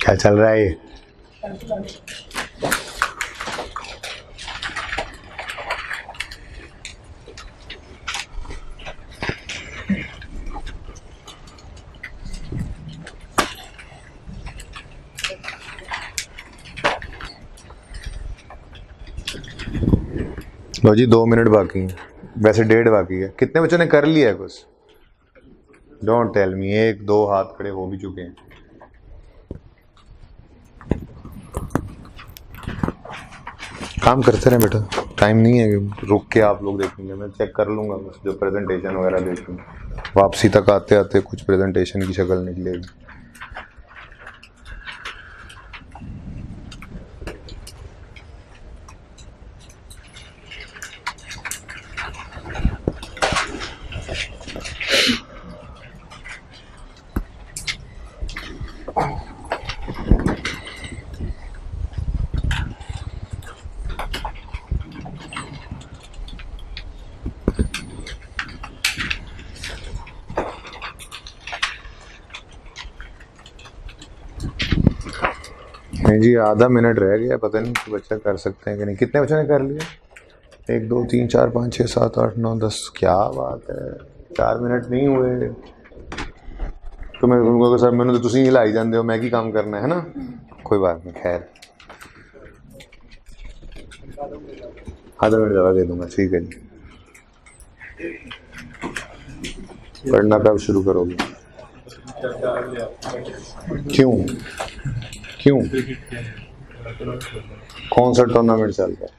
क्या चल रहा है ये? लो जी 2 मिनट बाकी हैं, वैसे 1.5 बाकी है। कितने बच्चों ने कर लिया है कुछ? Don't tell me. 1 2 हाथ खड़े हो भी चुके हैं। काम करते रहे बेटा, टाइम नहीं है रुक के आप लोग देखेंगे। मैं चेक कर लूँगा जो प्रेजेंटेशन वगैरह देखेंगे, वापसी तक आते आते कुछ प्रेजेंटेशन की शक्ल निकलेगी। नहीं जी, आधा मिनट रह गया, पता नहीं कि बच्चा कर सकते हैं कि नहीं। कितने बच्चों ने कर लिया? 1 2 3 4 5 6 7 8 9 10। क्या बात है, 4 मिनट नहीं हुए तो मैं तुमको सर मैंने तो तुसी हिलाई जाते हो, मैं की काम करना है ना। कोई बात नहीं, खैर आधा मिनट ज़्यादा दे दूंगा। ठीक है जी, पढ़ना कब शुरू करोगे? क्यों क्यों? कौन सा टूर्नामेंट चल रहा है?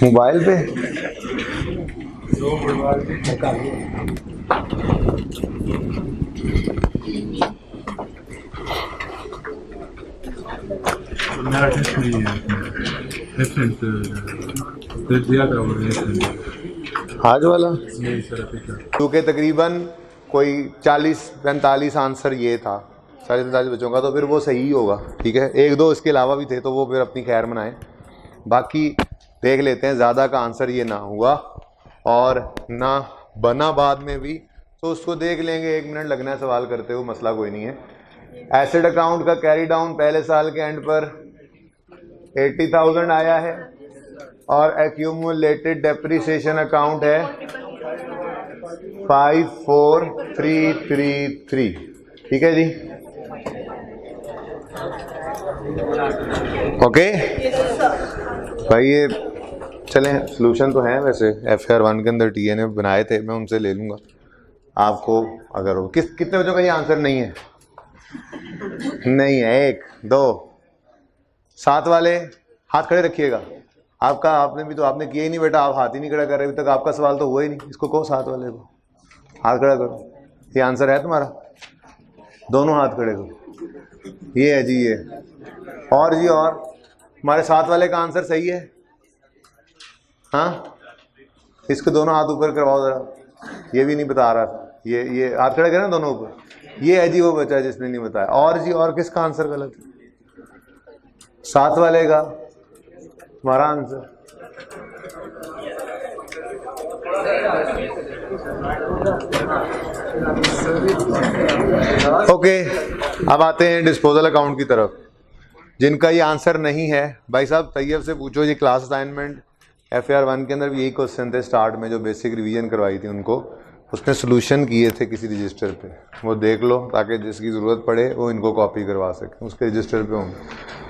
मोबाइल पे मेरा टेस्ट नहीं है, रेफरेंस दिया था वो आज वाला, नहीं सर अभी का। क्योंकि तकरीबन कोई 40-45 आंसर ये था, 40-45 बच्चों का, तो फिर वो सही होगा। ठीक है, एक दो इसके अलावा भी थे तो वो फिर अपनी खैर मनाएं, बाकी देख लेते हैं। ज़्यादा का आंसर ये ना हुआ और ना बना बाद में भी, तो उसको देख लेंगे, 1 मिनट लगना है सवाल करते हुए, मसला कोई नहीं है। एसेट अकाउंट का कैरी डाउन पहले साल के एंड पर 80,000 आया है और एक्यूमुलेटेड डेप्रिसिएशन अकाउंट है 54,333। ठीक है जी, ओके भाई। ये चलें, सॉल्यूशन तो है वैसे FR1 के अंदर टीए ने बनाए थे, मैं उनसे ले लूँगा आपको। अगर हो कितने बच्चों का ये आंसर नहीं है? नहीं है, 1 2 7 वाले हाथ खड़े रखिएगा। आपका आपने भी तो आपने किया ही नहीं बेटा, आप हाथ ही नहीं खड़ा कर रहे अभी तक, आपका सवाल तो हुआ ही नहीं। इसको कहो 7 वाले को हाथ खड़ा करो, ये आंसर है तुम्हारा, दोनों हाथ खड़े करो। ये है जी, ये और जी, और हमारे 7 वाले का आंसर सही है। हाँ, इसके दोनों हाथ ऊपर करवाओ जरा, ये भी नहीं बता रहा था, ये हाथ खड़े करें दोनों ऊपर। ये है जी वो बच्चा जिसने नहीं बताया। और जी, और किसका आंसर गलत है? 7 वाले का तुम्हारा आंसर। ओके, अब आते हैं डिस्पोजल अकाउंट की तरफ। जिनका ये आंसर नहीं है भाई साहब तैयब से पूछो। ये क्लास असाइनमेंट FR1 के अंदर भी यही क्वेश्चन थे स्टार्ट में, जो बेसिक रिवीजन करवाई थी उनको, उसने सोल्यूशन किए थे किसी रजिस्टर पे, वो देख लो ताकि जिसकी ज़रूरत पड़े वो इनको कॉपी करवा सके, उसके रजिस्टर पे होंगे।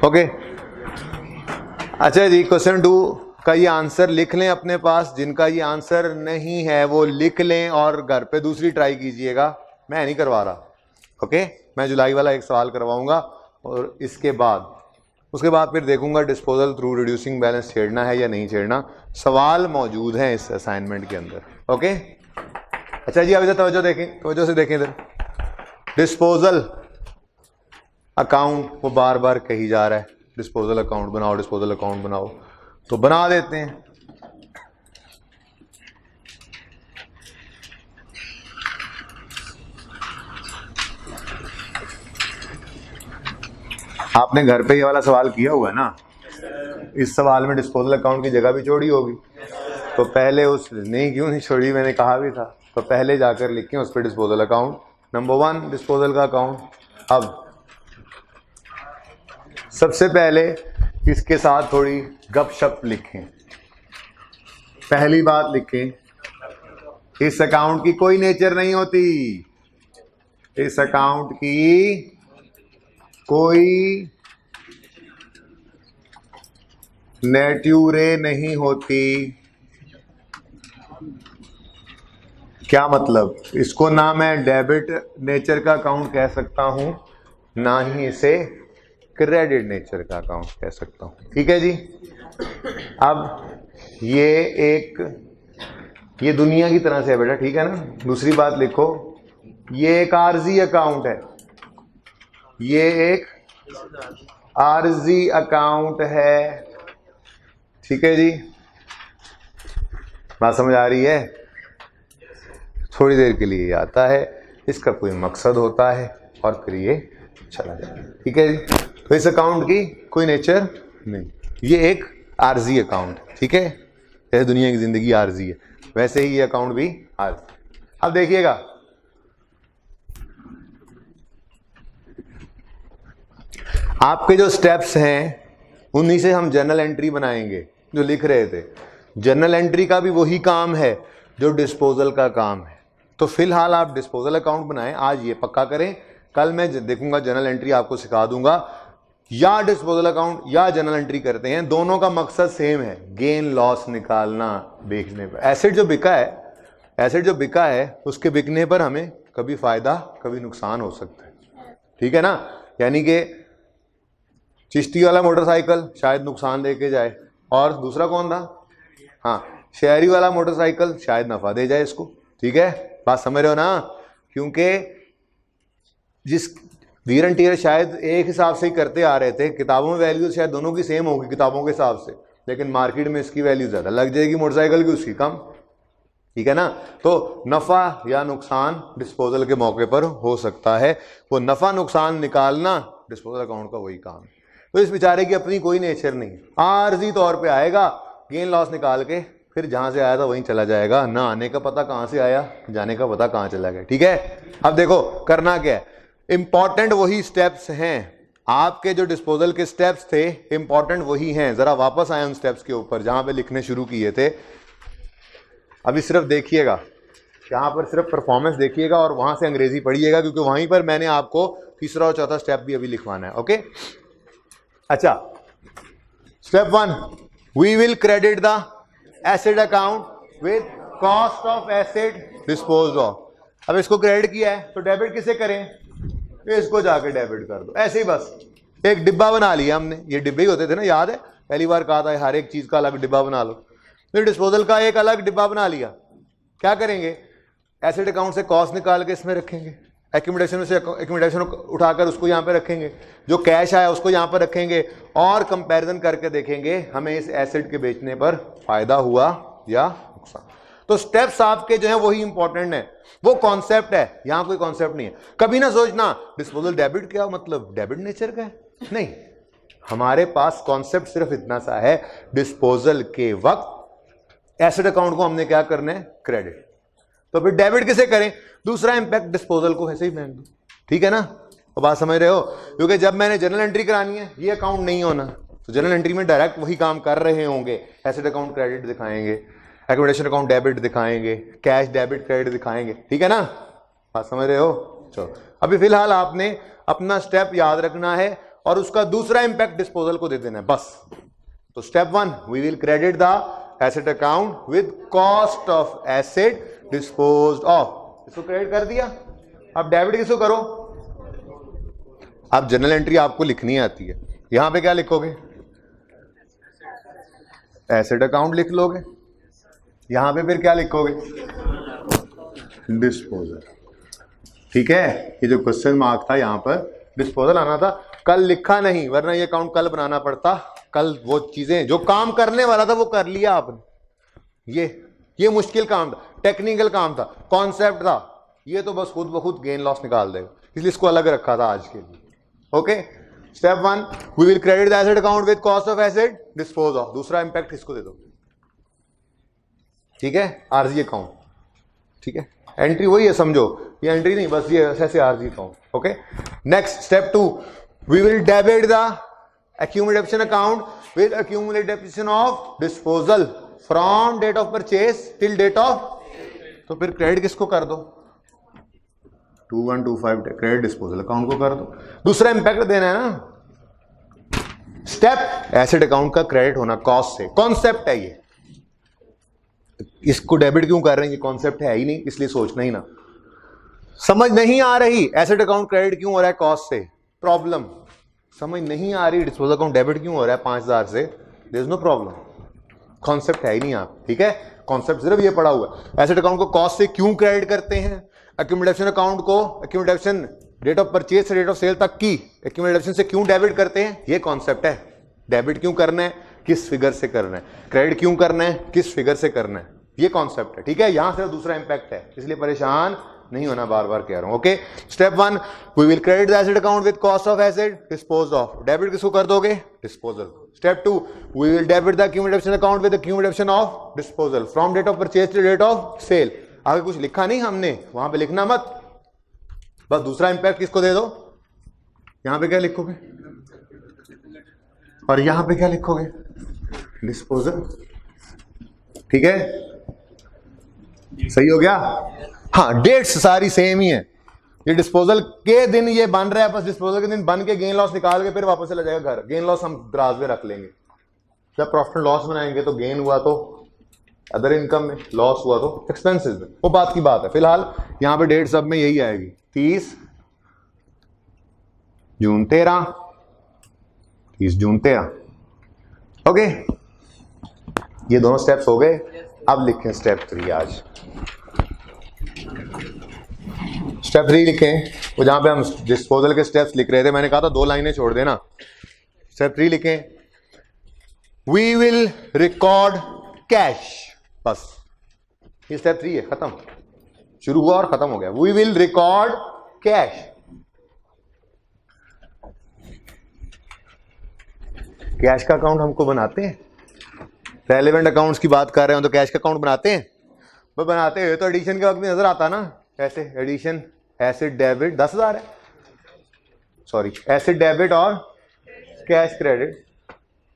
ओके, अच्छा जी, क्वेश्चन 2 का ये आंसर लिख लें अपने पास। जिनका ये आंसर नहीं है वो लिख लें और घर पे दूसरी ट्राई कीजिएगा, मैं नहीं करवा रहा। ओके, मैं जुलाई वाला एक सवाल करवाऊंगा और उसके बाद फिर देखूंगा डिस्पोजल थ्रू रिड्यूसिंग बैलेंस छेड़ना है या नहीं छेड़ना। सवाल मौजूद हैं इस असाइनमेंट के अंदर। ओके, अच्छा जी, अब इधर तवज्जो से देखें इधर। डिस्पोजल अकाउंट वो बार बार कही जा रहा है, डिस्पोजल अकाउंट बनाओ, डिस्पोजल अकाउंट बनाओ, तो बना देते हैं। आपने घर पे ये वाला सवाल किया हुआ है ना, इस सवाल में डिस्पोजल अकाउंट की जगह भी छोड़ी होगी, तो पहले उस नहीं क्यों नहीं छोड़ी, मैंने कहा भी था, तो पहले जाकर लिखें उस पर डिस्पोजल अकाउंट, नंबर 1 डिस्पोजल का अकाउंट। अब सबसे पहले इसके साथ थोड़ी गपशप लिखें। पहली बात लिखें, इस अकाउंट की कोई नेचर नहीं होती, इस अकाउंट की कोई नेट्यूरे नहीं होती। क्या मतलब? इसको ना मैं डेबिट नेचर का अकाउंट कह सकता हूं, ना ही इसे क्रेडिट नेचर का अकाउंट कह सकता हूं। ठीक है जी, अब ये दुनिया की तरह से है बेटा, ठीक है ना। दूसरी बात लिखो, ये एक आर्जी अकाउंट है, ये एक आर्जी अकाउंट है। ठीक है जी, बात समझ आ रही है? थोड़ी देर के लिए आता है, इसका कोई मकसद होता है और फिर ये चला जाता है। ठीक है जी, तो इस अकाउंट की कोई नेचर नहीं, ये एक आर्जी अकाउंट। ठीक है, जैसे दुनिया की जिंदगी आर्जी है वैसे ही ये अकाउंट भी आर्जी। अब देखिएगा, आपके जो स्टेप्स हैं उन्हीं से हम जर्नल एंट्री बनाएंगे। जो लिख रहे थे, जर्नल एंट्री का भी वही काम है जो डिस्पोजल का काम है। तो फिलहाल आप डिस्पोजल अकाउंट बनाएं, आज ये पक्का करें, कल मैं देखूंगा जर्नल एंट्री आपको सिखा दूंगा। या डिस्पोजल अकाउंट या जर्नल एंट्री करते हैं, दोनों का मकसद सेम है, गेन लॉस निकालना बेचने पर। एसेट जो बिका है उसके बिकने पर हमें कभी फायदा कभी नुकसान हो सकता है। ठीक है ना, यानी कि चिश्ती वाला मोटरसाइकिल शायद नुकसान लेके जाए, और दूसरा कौन था? हाँ, शहरी वाला मोटरसाइकिल शायद नफा दे जाए इसको। ठीक है, बात समझ रहे हो ना? क्योंकि जिस वीर एंड टीयर शायद एक हिसाब से ही करते आ रहे थे, किताबों में वैल्यू शायद दोनों की सेम होगी किताबों के हिसाब से, लेकिन मार्केट में इसकी वैल्यू ज्यादा लग जाएगी मोटरसाइकिल की, उसकी कम। ठीक है ना? तो नफा या नुकसान डिस्पोजल के मौके पर हो सकता है, वो नफा नुकसान निकालना डिस्पोजल अकाउंट का वही काम है। तो इस बेचारे की अपनी कोई नेचर नहीं, आर्जी तौर पे आएगा, गेन लॉस निकाल के फिर जहां से आया था वहीं चला जाएगा, ना आने का पता कहां से आया, जाने का पता कहां चला गया। ठीक है, अब देखो करना क्या है, इंपॉर्टेंट वही स्टेप्स हैं, आपके जो डिस्पोजल के स्टेप्स थे इंपॉर्टेंट वही हैं। जरा वापस आए उन स्टेप्स के ऊपर जहां पे लिखने शुरू किए थे। अभी सिर्फ देखिएगा, यहां पर सिर्फ परफॉर्मेंस देखिएगा और वहां से अंग्रेजी पढ़िएगा, क्योंकि वहीं पर मैंने आपको तीसरा और चौथा स्टेप भी अभी लिखवाना है। ओके, अच्छा, step 1, we will credit the asset account with cost of asset dispose of. अब इसको क्रेडिट किया है तो डेबिट किसे करें? इसको जाके डेबिट कर दो, ऐसे ही बस एक डिब्बा बना लिया हमने। ये डिब्बे ही होते थे ना, याद है? पहली बार कहा था हर एक चीज का अलग डिब्बा बना लो। फिर डिस्पोजल का एक अलग डिब्बा बना लिया। क्या करेंगे? एसेट अकाउंट से कॉस्ट निकाल के इसमें रखेंगे, एक्यूमुलेशन से एक्यूमुलेशन उठाकर उसको यहाँ पे रखेंगे, जो कैश आया उसको यहाँ पर रखेंगे, और कंपैरिजन करके देखेंगे हमें इस एसेट के बेचने पर फायदा हुआ या नुकसान। तो स्टेप्स आपके जो है वही इंपॉर्टेंट है, वो कॉन्सेप्ट है, यहां कोई कॉन्सेप्ट नहीं है। कभी ना सोचना डिस्पोजल डेबिट क्या मतलब डेबिट नेचर का है, नहीं, हमारे पास कॉन्सेप्ट सिर्फ इतना सा है, डिस्पोजल के वक्त एसेट अकाउंट को हमने क्या करना है? क्रेडिट। तो फिर डेबिट किसे करें? दूसरा इंपैक्ट डिस्पोजल को ऐसे ही फेंक दो। ठीक है ना? तो बात समझ रहे हो? क्योंकि जब मैंने जर्नल एंट्री करानी है, ये अकाउंट नहीं होना, तो जर्नल एंट्री में डायरेक्ट वही काम कर रहे होंगे, एसेट अकाउंट क्रेडिट दिखाएंगे, एक्यूमुलेशन अकाउंट डेबिट दिखाएंगे, कैश डेबिट क्रेडिट दिखाएंगे। ठीक है ना? बात समझ रहे हो? चलो, अभी फिलहाल आपने अपना स्टेप याद रखना है और उसका दूसरा इंपैक्ट डिस्पोजल को दे देना है बस। तो step 1, we will credit the asset account with cost of asset disposed of. इसको क्रेडिट कर दिया, अब डेबिट किसको करो? अब जर्नल एंट्री आपको लिखनी आती है, यहां पे क्या लिखोगे? एसेट अकाउंट लिख लोगे, यहां पे फिर क्या लिखोगे? डिस्पोजल। ठीक है, ये जो क्वेश्चन मार्क था यहां पर डिस्पोजल आना था, कल लिखा नहीं, वरना ये अकाउंट कल बनाना पड़ता। कल वो चीजें जो काम करने वाला था वो कर लिया आपने। ये मुश्किल काम था, टेक्निकल काम था, कॉन्सेप्ट था, ये तो बस खुद ब खुद गेन लॉस निकाल देगा, इसलिए इसको अलग रखा था आज के लिए। Okay, step 1, we will credit the asset account with cost of asset dispose of. दूसरा इंपैक्ट इसको दे दो। ठीक है, आरजी अकाउंट। ठीक है, एंट्री वही है, समझो ये एंट्री नहीं, बस ये ऐसे RG account. Okay, next step 2, we will debit the accumulation account with accumulation of disposal from date of purchase till date of। तो फिर क्रेडिट किसको कर दो? 2125 क्रेडिट डिस्पोजल अकाउंट को कर दो। दूसरा इंपैक्ट देना है ना, स्टेप एसेट अकाउंट का क्रेडिट होना कॉस्ट से, कॉन्सेप्ट है ये। इसको डेबिट क्यों कर रहे हैं? ये कॉन्सेप्ट है ही नहीं, इसलिए सोचना ही ना। समझ नहीं आ रही एसेट अकाउंट क्रेडिट क्यों हो रहा है कॉस्ट से? प्रॉब्लम समझ नहीं आ रही डिस्पोजल अकाउंट डेबिट क्यों हो रहा है 5000 से? There is no problem, concept है ही नहीं आप। ठीक है, कॉन्सेप्ट सिर्फ ये पड़ा हुआ है। एसेट अकाउंट को कॉस्ट से क्यों क्रेडिट करते हैं, एक्यूमुलेशन अकाउंट को एक्यूमुलेशन डेट ऑफ परचेज से डेट ऑफ सेल तक की एक्यूमुलेशन से क्यों डेबिट करते हैं, ये कॉन्सेप्ट है। डेबिट क्यों करना है, किस फिगर से करना है, क्रेडिट क्यों करना है, किस फिगर से करना है, ये कॉन्सेप्ट है। ठीक है, यहां सिर्फ दूसरा इंपैक्ट है, इसलिए परेशान नहीं होना, बार बार कह रहा हूं। Okay, step 1, we will credit the asset account with cost of asset disposed of. Debit किसको कर दोगे? Disposal. Step 2, we will debit the accumulation account with accumulation of disposal from date of purchase to date of sale. आगे कुछ लिखा नहीं हमने, वहां पे लिखना मत, बस दूसरा इंपैक्ट किसको दे दो। यहां पे क्या लिखोगे और यहां पे क्या लिखोगे? डिस्पोजल। ठीक है, सही हो गया? हाँ, डेट्स सारी सेम ही है। ये डिस्पोजल के दिन ये बन रहा है, बस डिस्पोजल के दिन बन के गेन लॉस निकाल के फिर वापस चला जाएगा घर। गेन लॉस हम दराज में रख लेंगे, जब प्रॉफिट लॉस बनाएंगे तो गेन हुआ तो अदर इनकम में, लॉस हुआ तो एक्सपेंसेस में, वो बात की बात है। फिलहाल यहां पे डेट सब में यही आएगी, 30 जून 13, 30 जून 13। ओके, ये दोनों स्टेप्स हो गए। अब लिखें स्टेप 3 आज। स्टेप 3 लिखें, वो जहां पे हम डिस्पोजल के स्टेप्स लिख रहे थे, मैंने कहा था 2 लाइनें छोड़ देना। स्टेप 3 लिखें, वी विल रिकॉर्ड कैश। बस ये स्टेप 3 है, खत्म। शुरू हुआ और खत्म हो गया। We will record cash. Cash का अकाउंट हमको बनाते हैं, रेलेवेंट अकाउंट्स की बात कर रहे हो तो कैश का अकाउंट बनाते हैं। वो बनाते हैं तो एडिशन के वक्त में नजर आता ना, ऐसे एडिशन एसेट डेबिट 10,000 है, सॉरी एसेट डेबिट और कैश क्रेडिट,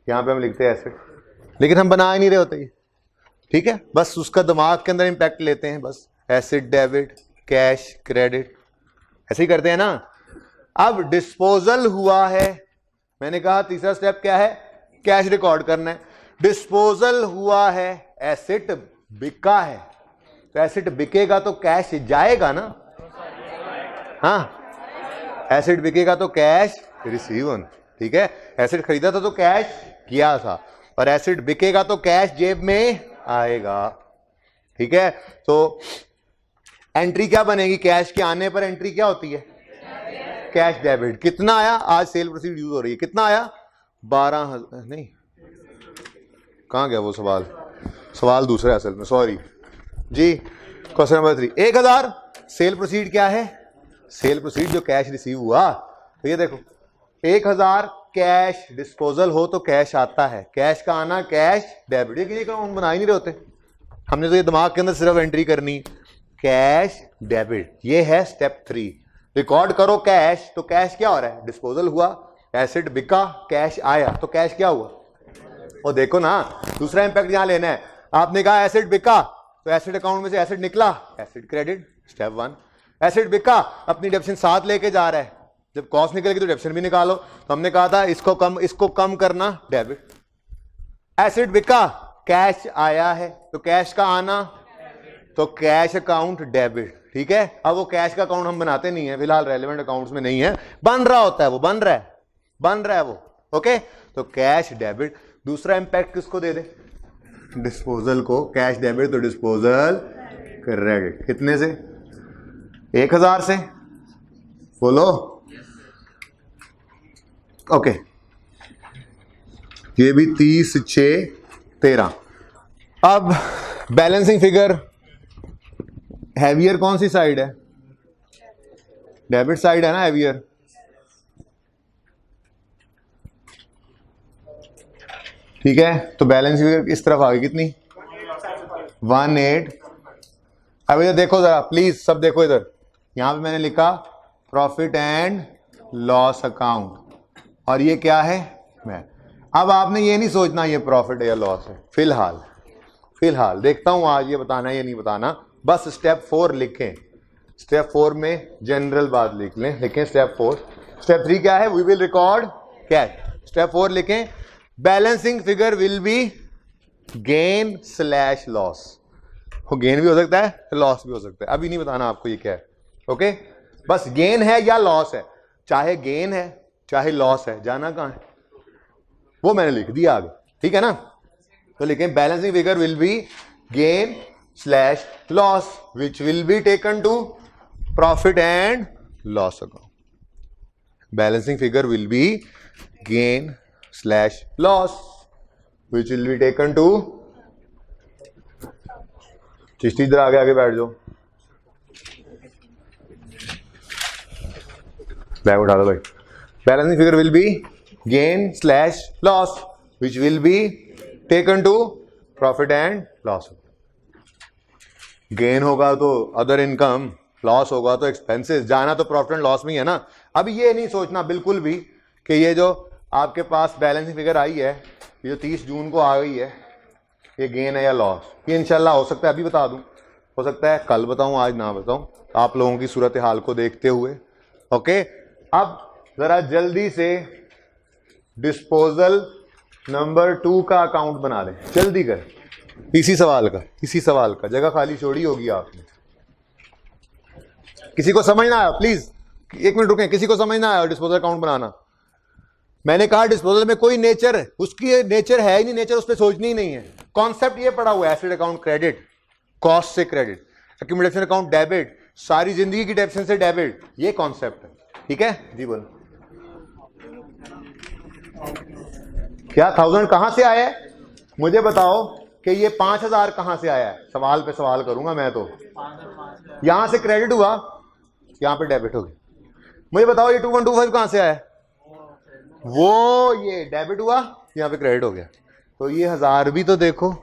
यहां पे हम लिखते हैं एसेट, लेकिन हम बना ही नहीं रहे होते। ठीक है, बस उसका दिमाग के अंदर इंपैक्ट लेते हैं, बस एसेट डेबिट कैश क्रेडिट ऐसे ही करते हैं ना। अब डिस्पोजल हुआ है, मैंने कहा तीसरा स्टेप क्या है, कैश रिकॉर्ड करना है। डिस्पोजल हुआ है, एसेट बिका है, तो एसेट बिकेगा तो कैश जाएगा ना। हाँ, एसेट बिकेगा तो कैश रिसीव ऑन। ठीक है, एसेट खरीदा था तो कैश किया था, और एसेट बिकेगा तो कैश जेब में आएगा। ठीक है, तो एंट्री क्या बनेगी, कैश के आने पर एंट्री क्या होती है, कैश डेबिट। कितना आया, आज सेल प्रोसीड यूज हो रही है, कितना आया 12,000, नहीं कहां गया वो सवाल, सवाल दूसरा है असल में, सॉरी जी। क्वेश्चन नंबर 3, 1,000 सेल प्रोसीड क्या है, सेल प्रोसीड जो कैश रिसीव हुआ। तो ये देखो 1,000 कैश डिस्पोजल हो तो कैश आता है, कैश का आना कैश डेबिट। ये अकाउंट बना ही नहीं रहे होते हमने, तो ये दिमाग के अंदर सिर्फ एंट्री करनी कैश डेबिट। ये है स्टेप 3, रिकॉर्ड करो कैश। तो कैश क्या हो रहा है, डिस्पोजल हुआ, एसेट बिका, कैश आया, तो कैश क्या हुआ। और देखो ना दूसरा इंपैक्ट यहां लेना है, आपने कहा एसेट बिका तो एसेट अकाउंट में से एसेट निकला, एसेट क्रेडिट स्टेप 1। एसेट बिका, अपनी डेप्शन साथ लेके जा रहा है, जब कॉस्ट निकलेगी तो डेप्शन भी निकालो। तो हमने कहा था इसको कम करना डेबिट। एसेट बिका, कैश आया है, तो कैश का आना तो कैश अकाउंट डेबिट। ठीक है, अब वो कैश का अकाउंट हम बनाते नहीं है फिलहाल, रेलेवेंट अकाउंट्स में नहीं है, बन रहा होता है वो, बन रहा है वो। ओके, तो कैश डेबिट। दूसरा इंपैक्ट किसको दे दे, डिस्पोजल को, कैश डेबिट तो डिस्पोजल क्रेडिट। कितने से, 1,000 से, बोलो। ओके, ये भी 30, 6, 13। अब बैलेंसिंग फिगर हैवियर कौन सी साइड है, डेबिट साइड है ना हैवियर। ठीक है, तो बैलेंस फिगर इस तरफ आ गई, कितनी 18। अब इधर देखो जरा प्लीज, सब देखो इधर, यहां पे मैंने लिखा प्रॉफिट एंड लॉस अकाउंट, और ये क्या है मैं। अब आपने ये नहीं सोचना ये प्रॉफिट है या लॉस है, फिलहाल देखता हूं आज ये बताना है या नहीं बताना। बस स्टेप 4 लिखें, स्टेप 4 में जनरल बात लिख लें, लिखें स्टेप 4। स्टेप 3 क्या है, we will record cash. Step 4 लिखें, balancing figure will be gain slash loss. वो गेन भी हो सकता है, लॉस भी हो सकता है, अभी नहीं बताना आपको ये क्या है। ओके, बस गेन है या लॉस है, चाहे गेन है चाहे लॉस है, जाना कहां है वो मैंने लिख दिया आगे। ठीक है ना, तो लिखें balancing figure will be gain slash loss which will be taken to profit and loss account. Balancing figure will be gain slash loss which will be taken to, Chishti इधर आगे बैठ जाओ, बैग उठा दो भाई। Balancing figure will be gain slash loss which will be taken to profit and loss. Gain होगा तो other income, loss होगा तो एक्सपेंसेस, जाना तो प्रॉफिट एंड लॉस में ही है ना। अब ये नहीं सोचना बिल्कुल भी कि ये जो आपके पास बैलेंसिंग फिगर आई है, ये जो 30 जून को आ गई है, ये गेन है या लॉस। ये इंशाल्लाह हो सकता है अभी बता दूं, हो सकता है कल बताऊं, आज ना बताऊं, आप लोगों की सूरत हाल को देखते हुए। ओके, अब जरा जल्दी से डिस्पोजल नंबर 2 का अकाउंट बना दें, जल्दी कर। इसी सवाल का जगह खाली छोड़ी होगी आपने। किसी को समझना आया प्लीज 1 मिनट रुकें, किसी को समझना आया डिस्पोजल अकाउंट बनाना। मैंने कहा डिस्पोजल में कोई नेचर, उसकी नेचर है ही नहीं, नेचर उस पर सोचनी ही नहीं है। कॉन्सेप्ट ये पढ़ा हुआ है, एसेट अकाउंट क्रेडिट, कॉस्ट से क्रेडिट, एक्यूमुलेशन अकाउंट डेबिट, सारी जिंदगी की डेप्शन से डेबिट, ये कॉन्सेप्ट है। ठीक है जी, बोलो क्या 1000 कहां से आया है? मुझे बताओ कि ये 5000 कहां से आया है? सवाल पे सवाल करूंगा मैं तो। यहां से क्रेडिट हुआ, यहां पे डेबिट हो गया। मुझे बताओ ये 2125 कहां से आया है? वो ये डेबिट हुआ, यहां पे क्रेडिट हो गया। तो ये 1000 भी तो देखो,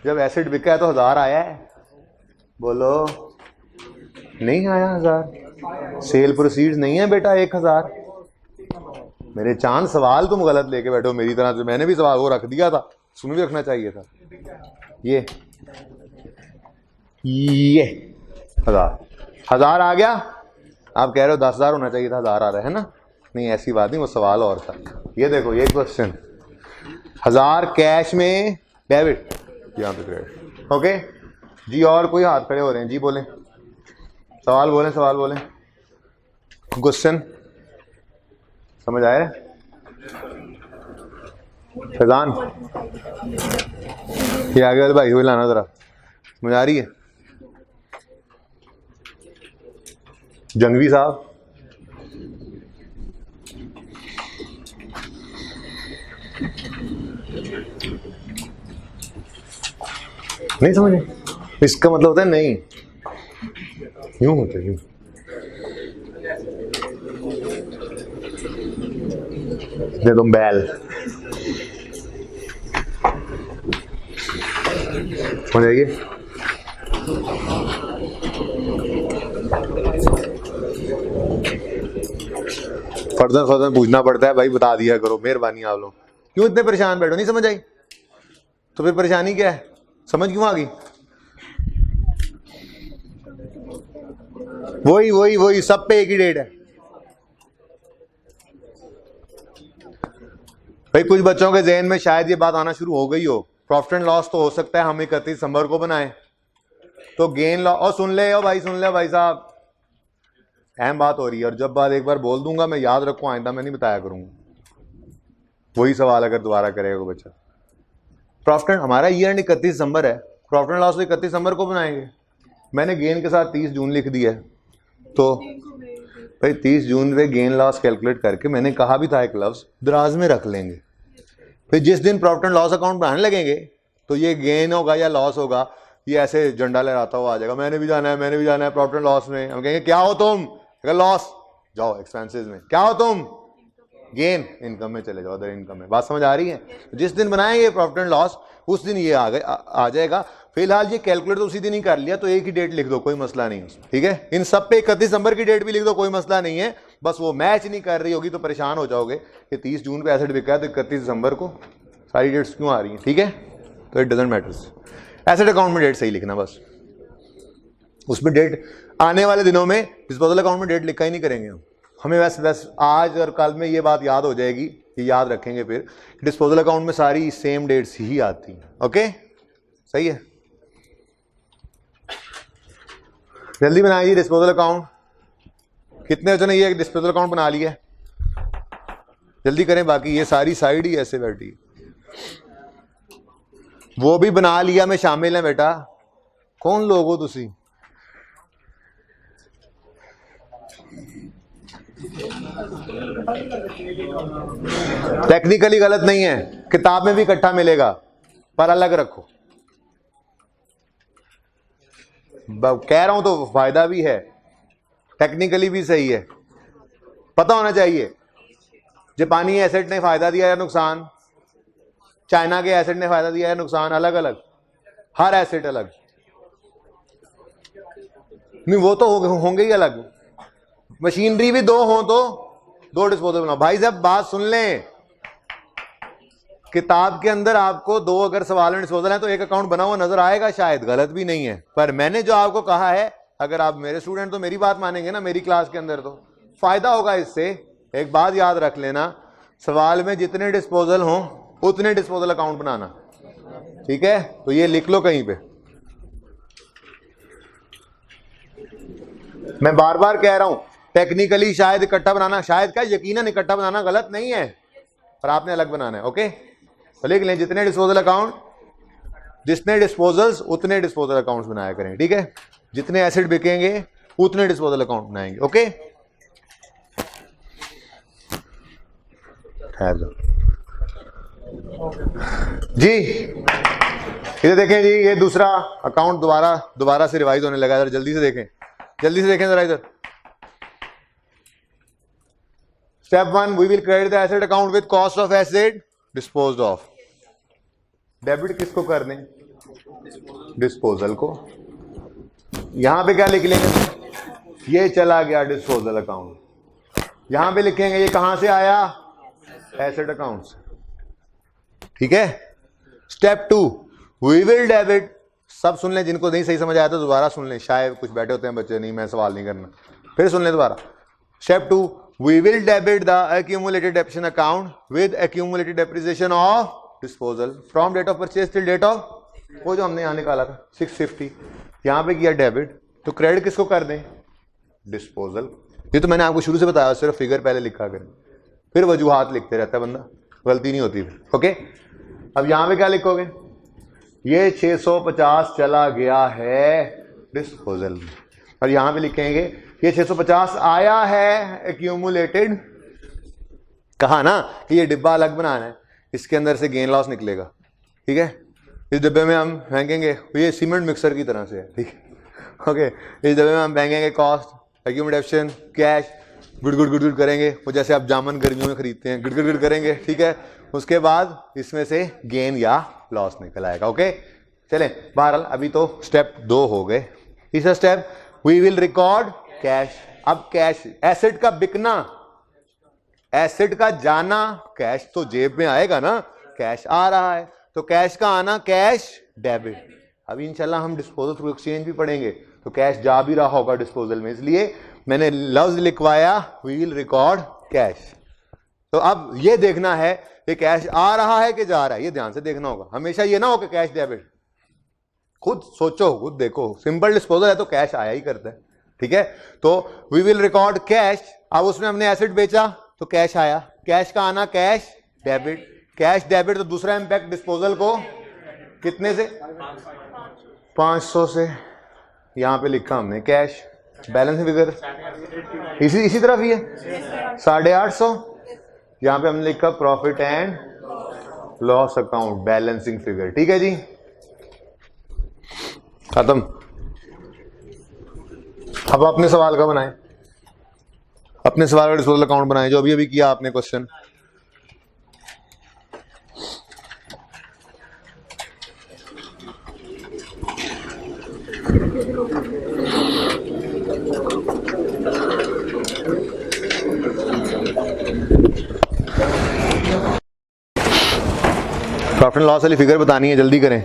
जब एसेट बिका है तो 1000 आया है। बोलो नहीं आया 1000, सेल प्रोसीड्स नहीं है बेटा 1000। मेरे चांद सवाल तुम गलत लेके बैठो मेरी तरह से। मैंने भी सवाल वो रख दिया था, तुम्हें भी रखना चाहिए था। ये 1000 आ गया, आप कह रहे हो 10,000 होना चाहिए था, 1000 आ रहा है ना? नहीं ऐसी बात नहीं, वो सवाल और था। ये देखो ये क्वेश्चन, 1000 कैश में डेबिट, यहाँ पे क्रेडिट। ओके जी, और कोई हाथ खड़े हो रहे हैं जी? बोलें, सवाल बोलें, सवाल बोलें, क्वेश्चन समझ आया? फैजान ये आगे वाले भाई को लाना जरा, समझ आ रही है? जंगवी साहब नहीं समझे? इसका मतलब होता है नहीं, यूं होता है, यूं। दे तुम बैल हो जाएगी। फर्दर पूछना पड़ता है भाई, बता दिया करो मेहरबानी आप लोग। क्यों इतने परेशान बैठो? नहीं समझ आई तो फिर परेशानी क्या है? समझ क्यों आ गई? वही सब पे एक ही डेट है भाई। कुछ बच्चों के जहन में शायद ये बात आना शुरू हो गई हो, प्रॉफिट एंड लॉस तो हो सकता है हम 31 दिसंबर को बनाएं, तो गेन लॉस। और सुन ले भाई, सुन ले भाई साहब, अहम बात हो रही है, और जब बात एक बार बोल दूंगा मैं, याद रखो आइंदा मैं नहीं बताया करूंगा वही सवाल अगर दोबारा करेगा कोई बच्चा। प्रॉफिट एंड हमारा ईयर एंड 31 दिसंबर है, प्रॉफिट एंड लॉस तो 31 दिसंबर को बनाएंगे। मैंने गेन के साथ 30 जून लिख दिया है, तो भाई 30 जून पे गेन लॉस कैलकुलेट करके मैंने कहा भी था एक लफ्ज दराज में रख लेंगे। फिर जिस दिन प्रॉफिट एंड लॉस अकाउंट बनाने लगेंगे तो ये गेन होगा या लॉस होगा, ये ऐसे झंडा लहराता हुआ आ जाएगा, मैंने भी जाना है, मैंने भी जाना है प्रॉफिट एंड लॉस में। हम कहेंगे क्या हो तुम? अगर लॉस जाओ एक्सपेंसेस में, क्या हो तुम? गेन इनकम में चले जाओ, अदर इनकम में। बात समझ आ रही है? जिस दिन बनाएंगे प्रॉफिट एंड लॉस उस दिन ये आ जाएगा। फिलहाल ये कैलकुलेट तो उसी दिन ही कर लिया, तो एक ही डेट लिख दो, कोई मसला नहीं उसमें। ठीक है, इन सब पे 31 दिसंबर की डेट भी लिख दो, कोई मसला नहीं है। बस वो मैच नहीं कर रही होगी तो परेशान हो जाओगे कि 30 जून पे एसेट बिका है तो 31 दिसंबर को सारी डेट्स क्यों आ रही हैं। ठीक है, तो it doesn't matters, asset account में डेट सही लिखना बस। उसमें डेट आने वाले दिनों में डिस्पोजल अकाउंट में डेट लिखा ही नहीं करेंगे हम। हमें बस आज और कल में ये बात याद हो जाएगी, ये याद रखेंगे फिर, डिस्पोजल अकाउंट में सारी सेम डेट्स ही आती हैं। ओके सही है, जल्दी बनाइए डिस्पोजल अकाउंट। कितने बच्चों ने ये डिस्पोजल अकाउंट बना लिया है? जल्दी करें, बाकी ये सारी साइड ही ऐसे बैठी। वो भी बना लिया, मैं शामिल है बेटा। कौन लोग हो तुसी? टेक्निकली गलत नहीं है, किताब में भी इकट्ठा मिलेगा पर अलग रखो। कह रहा हूं तो फायदा भी है, टेक्निकली भी सही है, पता होना चाहिए। जापानी एसेट ने फायदा दिया या नुकसान, चाइना के एसेट ने फायदा दिया या नुकसान, अलग अलग, हर एसेट अलग। नहीं वो तो होंगे ही अलग। मशीनरी भी दो हो तो दो डिस्पोजल बनाओ। भाई साहब बात सुन लें, किताब के अंदर आपको दो अगर सवाल में डिस्पोजल है तो एक अकाउंट बना हुआ नजर आएगा, शायद गलत भी नहीं है। पर मैंने जो आपको कहा है, अगर आप मेरे स्टूडेंट तो मेरी बात मानेंगे ना, मेरी क्लास के अंदर तो फायदा होगा इससे। एक बात याद रख लेना, सवाल में जितने डिस्पोजल हों उतने डिस्पोजल अकाउंट बनाना। ठीक है, तो ये लिख लो कहीं पे। मैं बार बार कह रहा हूं, टेक्निकली शायद इकट्ठा बनाना, शायद क्या यकीनन इकट्ठा बनाना गलत नहीं है, पर आपने अलग बनाना है। ओके, तो लिख लें जितने डिस्पोजल अकाउंट जितने डिस्पोजल्स उतने डिस्पोजल अकाउंट्स बनाया करें, ठीक है। जितने एसेट बिकेंगे उतने डिस्पोजल अकाउंट बनाएंगे, ओके। जी इधर देखें जी, ये दूसरा अकाउंट दोबारा से रिवाइज होने लगा। जरा जल्दी से देखें जरा इधर। Step 1, we will credit the asset account with cost of asset disposed of. Debit किसको कर दें? डिस्पोजल को। यहां पे क्या लिख लेंगे? ये चला गया डिस्पोजल अकाउंट। यहां पे लिखेंगे ये कहां से आया? एसेट अकाउंट से, ठीक है। Step 2, we will debit. सब सुन लें, जिनको नहीं सही समझ आया तो दोबारा सुन लें, शायद कुछ बैठे होते हैं बच्चे, नहीं मैं सवाल नहीं करना, फिर सुन लें दोबारा। Step 2, we will debit the accumulated depreciation account with accumulated depreciation of disposal from date of purchase till date of, वो जो हमने यहां निकाला था 650, यहां पे किया डेबिट, तो क्रेडिट किसको कर दें? डिस्पोजल। ये तो मैंने आपको शुरू से बताया, सिर्फ फिगर पहले लिखा करें, फिर वजूहात लिखते रहता है बंदा, गलती नहीं होती फिर, ओके। अब यहां पे क्या लिखोगे? ये 650 चला गया है डिस्पोजल में, और यहां पे लिखेंगे ये 650 आया है एक्यूमुलेटेड। कहा ना कि ये डिब्बा अलग बनाना है, इसके अंदर से गेन लॉस निकलेगा, ठीक है। इस डिब्बे में हम फेंकेंगे, ये सीमेंट मिक्सर की तरह से है, ठीक है, ओके। इस डिब्बे में हम फेंकेंगे cost, accumulation, cash, good good good good करेंगे, वो जैसे आप जामन गर्मियों में खरीदते हैं, गुड गुड गुड करेंगे, ठीक है। उसके बाद इसमें से गेन या लॉस निकल आएगा, ओके। चलें, बहरहाल अभी तो स्टेप 2 हो गए। तीसरा स्टेप, वी विल रिकॉर्ड कैश। अब कैश, एसेट का बिकना, एसेट का जाना, कैश तो जेब में आएगा ना, कैश आ रहा है तो कैश का आना कैश डेबिट। अब इंशाल्लाह हम डिस्पोजल थ्रू एक्सचेंज भी पढ़ेंगे, तो कैश जा भी रहा होगा डिस्पोजल में, इसलिए मैंने लफ्ज लिखवाया वी विल रिकॉर्ड कैश। तो अब ये देखना है कि कैश आ रहा है कि जा रहा है, ये ध्यान से देखना होगा। हमेशा ये ना हो कि कैश डेबिट, खुद सोचो, खुद देखो। सिंपल डिस्पोजल है तो कैश आया ही करता है, ठीक है। तो वी विल रिकॉर्ड कैश। अब उसमें हमने एसेट बेचा तो कैश आया, कैश का आना कैश डेबिट, कैश डेबिट। तो दूसरा इंपैक्ट डिस्पोजल को कितने से? 500 से। यहां पे लिखा हमने कैश, बैलेंस फिगर इसी तरफ ही है 850। यहां पे हमने लिखा profit and loss account, balancing figure, ठीक है जी, खत्म। अब अपने सवाल का बनाएं, अपने सवाल का डिस्पोजल अकाउंट बनाएं, जो अभी अभी किया आपने क्वेश्चन। प्रॉफिट एंड लॉस वाली फिगर बतानी है, जल्दी करें।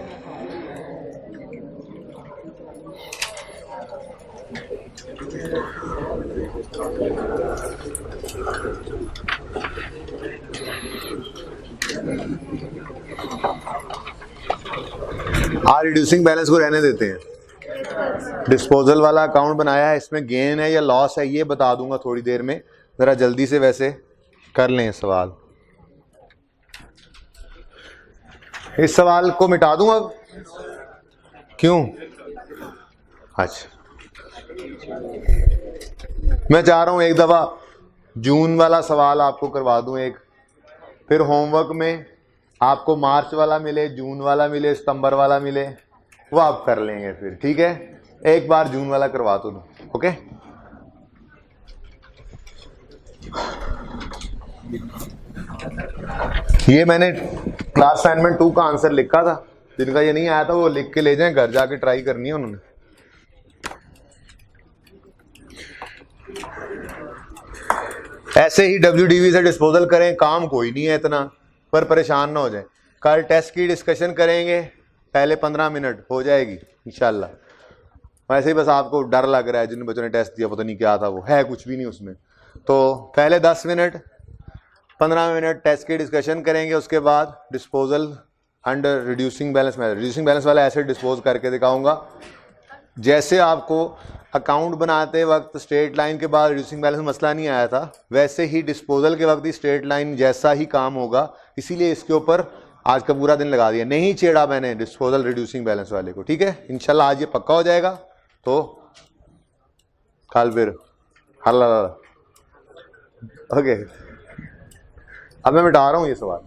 रिड्यूसिंग बैलेंस को रहने देते हैं। डिस्पोजल वाला अकाउंट बनाया है, इसमें गेन है या लॉस है ये बता दूंगा थोड़ी देर में, जरा जल्दी से वैसे कर लें सवाल। इस सवाल को मिटा दूं अब, क्यों? अच्छा, मैं चाह रहा हूं एक दफा जून वाला सवाल आपको करवा दूं एक, फिर होमवर्क में आपको मार्च वाला मिले, जून वाला मिले, सितंबर वाला मिले, वो आप कर लेंगे फिर, ठीक है। एक बार जून वाला करवा तो दूं, ओके। ये मैंने क्लास असाइनमेंट 2 का आंसर लिखा था, जिनका ये नहीं आया था वो लिख के ले जाएं, घर जाके ट्राई करनी है उन्होंने। ऐसे ही WDV से डिस्पोजल करें, काम कोई नहीं है इतना, पर परेशान ना हो जाए। कल टेस्ट की डिस्कशन करेंगे, पहले 15 मिनट हो जाएगी इंशाल्लाह। वैसे ही बस आपको डर लग रहा है, जिन बच्चों ने टेस्ट दिया पता नहीं क्या था, वो है कुछ भी नहीं उसमें। तो पहले 10 मिनट 15 मिनट टेस्ट की डिस्कशन करेंगे, उसके बाद डिस्पोजल अंडर रिड्यूसिंग बैलेंस में, रिड्यूसिंग बैलेंस वाला एसेट डिस्पोज करके दिखाऊंगा। जैसे आपको अकाउंट बनाते वक्त स्ट्रेट लाइन के बाद रिड्यूसिंग बैलेंस में मसला नहीं आया था, वैसे ही डिस्पोजल के वक्त ही स्ट्रेट लाइन जैसा ही काम होगा, इसीलिए इसके ऊपर आज का पूरा दिन लगा दिया, नहीं छेड़ा मैंने डिस्पोजल रिड्यूसिंग बैलेंस वाले को, ठीक है। इंशाल्लाह आज ये पक्का हो जाएगा, तो कल फिर हल्ला। ओके, अब मैं मिटा रहा हूं ये सवाल।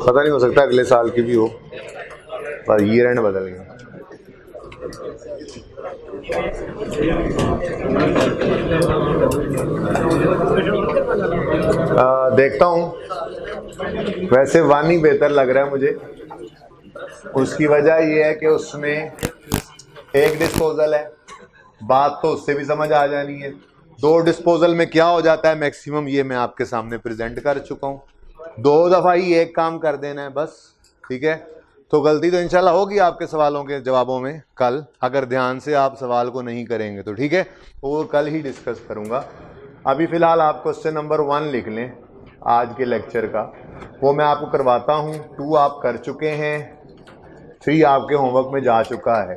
पता नहीं, हो सकता अगले साल की भी हो, पर ईयर एंड बदल गया। देखता हूं, वैसे वन ही बेहतर लग रहा है मुझे। उसकी वजह ये है कि उसमें एक डिस्पोजल है, बात तो उससे भी समझ आ जानी है। दो डिस्पोजल में क्या हो जाता है मैक्सिमम, ये मैं आपके सामने प्रेजेंट कर चुका हूं। 2 दफा ही एक काम कर देना है बस, ठीक है। तो गलती तो इंशाल्लाह होगी आपके सवालों के जवाबों में कल, अगर ध्यान से आप सवाल को नहीं करेंगे तो, ठीक है। वो कल ही डिस्कस करूंगा। अभी फिलहाल आप क्वेश्चन नंबर 1 लिख लें आज के लेक्चर का, वो मैं आपको करवाता हूं। 2 आप कर चुके हैं, 3 आपके होमवर्क में जा चुका है।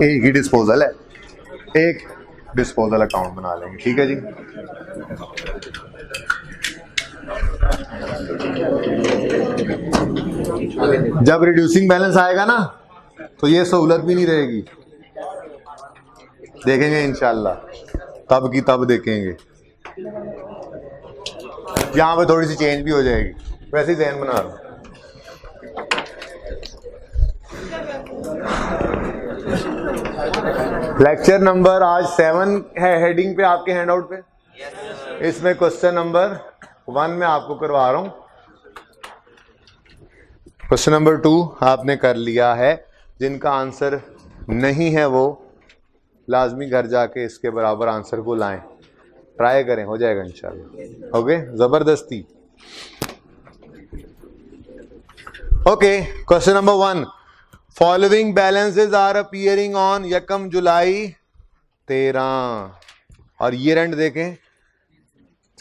एक ही डिस्पोजल है, एक डिस्पोजल अकाउंट बना लेंगे, ठीक है जी। जब रिड्यूसिंग बैलेंस आएगा ना तो ये सहूलत भी नहीं रहेगी, देखेंगे इंशाल्लाह, तब की तब देखेंगे। यहां पे थोड़ी सी चेंज भी हो जाएगी, वैसे ही ज़हन बना रहा हूं। लेक्चर नंबर आज 7 है हेडिंग पे आपके हैंडआउट पे। इसमें क्वेश्चन नंबर 1 में आपको करवा रहा हूं। क्वेश्चन नंबर 2 आपने कर लिया है, जिनका आंसर नहीं है वो लाजमी घर जाके इसके बराबर आंसर को लाएं, ट्राई करें, हो जाएगा इंशाल्लाह। ओके, जबरदस्ती। Okay, question number 1, following balances are appearing on 1 July 13, और ईयर एंड देखें,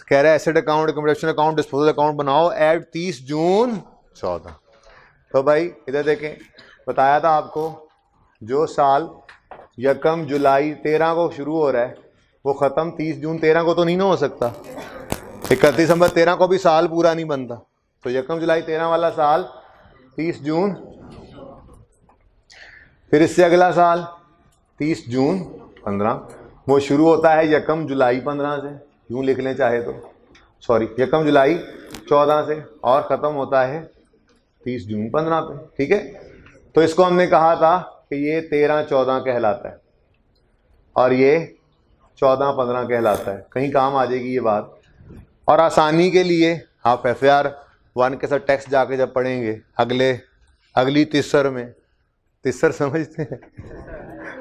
कह रहा है asset account, accommodation account, disposal account बनाओ एट 30 जून 14। तो भाई इधर देखें, बताया था आपको जो साल 1 जुलाई 13 को शुरू हो रहा है वो ख़त्म 30 जून 13 को तो नहीं ना हो सकता। 31 दिसंबर 13 को भी साल पूरा नहीं बनता, तो 1 जुलाई 13 वाला साल 30 जून, फिर इससे अगला साल 30 जून 15, वो शुरू होता है 1 जुलाई 15 से, यूं लिख लें चाहे तो, सॉरी 1 जुलाई 14 से, और ख़त्म होता है 30 जून 15 पे, ठीक है। तो इसको हमने कहा था कि ये 13-14 कहलाता है और ये 14-15 कहलाता है, कहीं काम आ जाएगी ये बात। और आसानी के लिए आप FAR 1 के साथ टेक्स्ट जाके जब पढ़ेंगे अगली तीसर में, तीसर समझते हैं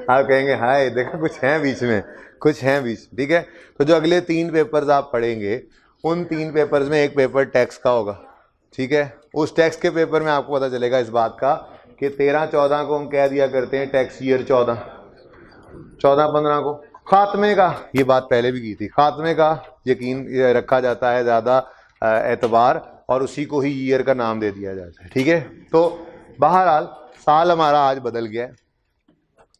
आप कहेंगे हाय देखा कुछ है बीच में, कुछ है बीच, ठीक है। तो जो अगले 3 पेपर्स आप पढ़ेंगे उन 3 पेपर्स में एक पेपर टैक्स का होगा, ठीक है। उस टैक्स के पेपर में आपको पता चलेगा इस बात का कि 13-14 को हम कह दिया करते हैं टैक्स ईयर 14, 14-15 को खात्मे का, ये बात पहले भी की थी, खात्मे का यकीन रखा जाता है ज़्यादा एतबार, और उसी को ही ईयर का नाम दे दिया जाता है, ठीक है। तो बहरहाल साल हमारा आज बदल गया है,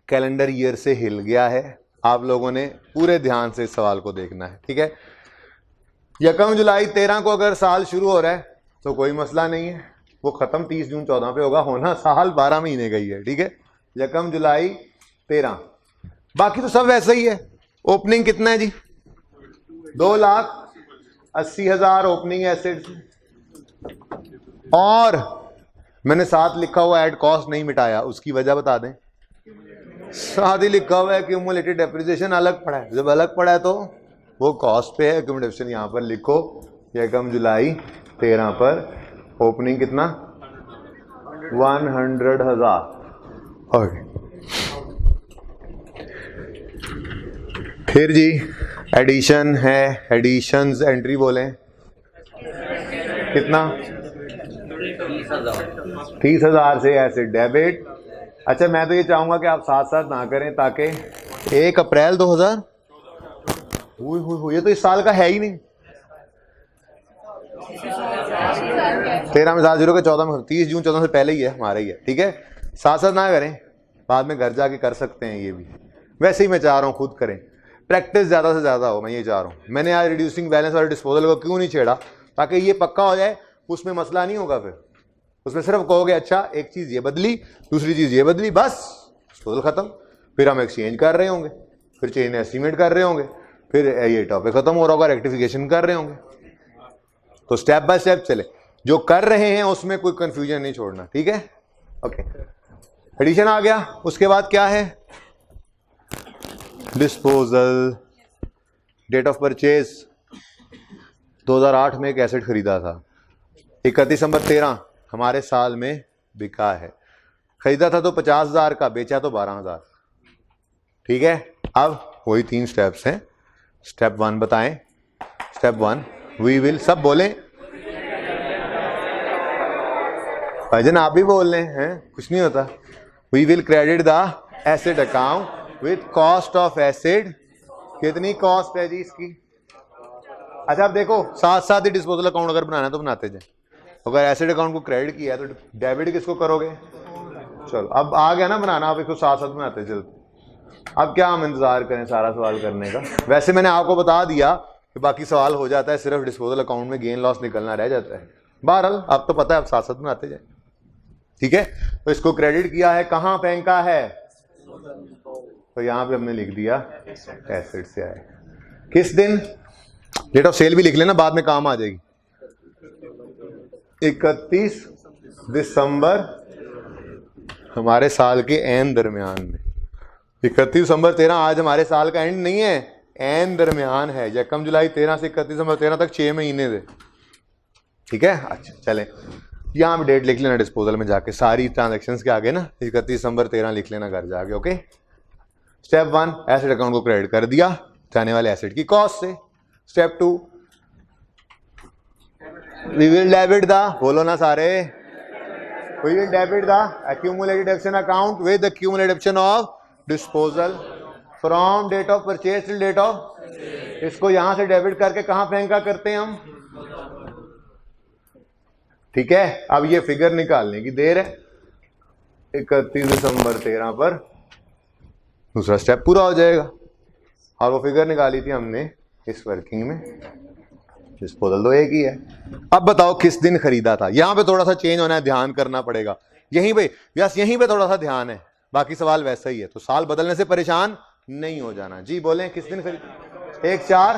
कैलेंडर ईयर से हिल गया है। आप लोगों ने पूरे ध्यान से इस सवाल को देखना है, ठीक है। 1 जुलाई 13 को अगर साल शुरू हो रहा है तो कोई मसला नहीं है, वो ख़त्म 30 जून 14 पे होगा, होना साल 12 महीने का ही है, ठीक है। 1 जुलाई 13, बाकी तो सब वैसा ही है। ओपनिंग कितना है जी? 2,80,000 ओपनिंग एसेट्स, और मैंने साथ लिखा हुआ ऐड कॉस्ट नहीं मिटाया, उसकी वजह बता दें। साथ ही लिखा हुआ है क्यूमुलेटेड डेप्रिसिएशन अलग पड़ा है, जब अलग पड़ा है तो वो कॉस्ट पे है, एक्यूमुलेशन यहाँ पर लिखो। 1 जुलाई 13 पर ओपनिंग कितना? 100,000। ओके, फिर जी एडिशन है, एडिशंस एंट्री बोलें कितना? 30,000 से एसेट डेबिट। अच्छा मैं तो ये चाहूंगा कि आप साथ साथ ना करें ताकि 1 अप्रैल 2000, ये तो इस साल का है ही नहीं। 13 में 7 0 के 14 में 30 जून 14 से पहले ही है, हमारा ही है, ठीक है। साथ साथ ना करें, बाद में घर जाके कर सकते हैं ये भी। वैसे ही मैं चाह रहा हूँ खुद करें, प्रैक्टिस ज़्यादा से ज़्यादा हो, मैं ये चाह रहा हूँ। मैंने आज रिड्यूसिंग बैलेंस और डिस्पोजल को क्यों नहीं छेड़ा, ताकि ये पक्का हो जाए, उसमें मसला नहीं होगा। फिर उसमें सिर्फ कहोगे अच्छा एक चीज़ ये बदली, दूसरी चीज़ ये बदली, बस डिस्पोजल ख़त्म। फिर हम एक्सचेंज कर रहे होंगे, फिर चेंज एस्टीमेट कर रहे होंगे, फिर ये टॉपिक ख़त्म हो रहा होगा, रेक्टिफिकेशन कर रहे होंगे। तो स्टेप बाय स्टेप चले, जो कर रहे हैं उसमें कोई कंफ्यूजन नहीं छोड़ना, ठीक है। ओके, एडिशन आ गया। उसके बाद क्या है, डिस्पोजल। डेट ऑफ परचेज 2008 में एक एसेट खरीदा था, 31 दिसंबर 13 हमारे साल में बिका है। खरीदा था तो 50,000 का, बेचा तो 12,000, ठीक है। अब वही 3 स्टेप्स हैं। स्टेप 1 बताएं। स्टेप 1 वी विल, सब बोलें भाईजान, आप भी बोल रहे हैं, कुछ नहीं होता। We will credit the asset account with cost of asset. कितनी कॉस्ट है जी इसकी? अच्छा आप देखो, साथ साथ ही डिस्पोजल अकाउंट अगर बनाना है तो बनाते जाए। अगर एसेट अकाउंट को क्रेडिट किया है तो डेबिट किसको करोगे? चलो अब आ गया ना बनाना, आप इसको साथ साथ बनाते चलते। अब क्या हम इंतजार करें सारा सवाल करने का? वैसे मैंने आपको बता दिया कि बाकी सवाल हो जाता है, सिर्फ डिस्पोजल अकाउंट में गेन लॉस निकलना रह जाता है। बहरहाल अब तो पता है, अब साथ साथ बनाते जाए, ठीक है। तो इसको क्रेडिट किया है, कहां फेंका है? तो यहां पे हमने लिख दिया एसेट से आए। किस दिन? डेट ऑफ सेल भी लिख लेना, बाद में काम आ जाएगी। 31 दिसंबर हमारे साल के एंड दरमियान में। 31 दिसंबर 13 आज हमारे साल का एंड नहीं है, एंड दरमियान है। यकम जुलाई 13 से 31 दिसंबर 13 तक 6 महीने थे, ठीक है। अच्छा चलें, यहाँ पे डेट लिख लेना डिस्पोजल में जाके, सारी ट्रांजैक्शंस के आगे ना 31 दिसंबर 13 लिख लेना घर जाके, ओके। स्टेप 1 एसेट अकाउंट को क्रेडिट कर दिया जाने वाले एसेट की कॉस्ट से। Step 2 we will debit the, बोलो ना सारे, we will debit the accumulated deduction account with accumulated deduction of disposal from date of purchase till date of, इसको यहां से डेबिट करके कहां फेंका करते हैं हम, ठीक है। अब ये फिगर निकालने की देर है। 31 दिसंबर 13 पर दूसरा स्टेप पूरा हो जाएगा, और वो फिगर निकाली थी हमने इस वर्किंग में। डिस्पोजल तो एक ही है। अब बताओ किस दिन खरीदा था? यहां पे थोड़ा सा चेंज होना है, ध्यान करना पड़ेगा। यहीं पे यस, यहीं पे थोड़ा सा ध्यान है, बाकी सवाल वैसा ही है। तो साल बदलने से परेशान नहीं हो जाना जी। बोलें किस दिन खरीदा? 1/4।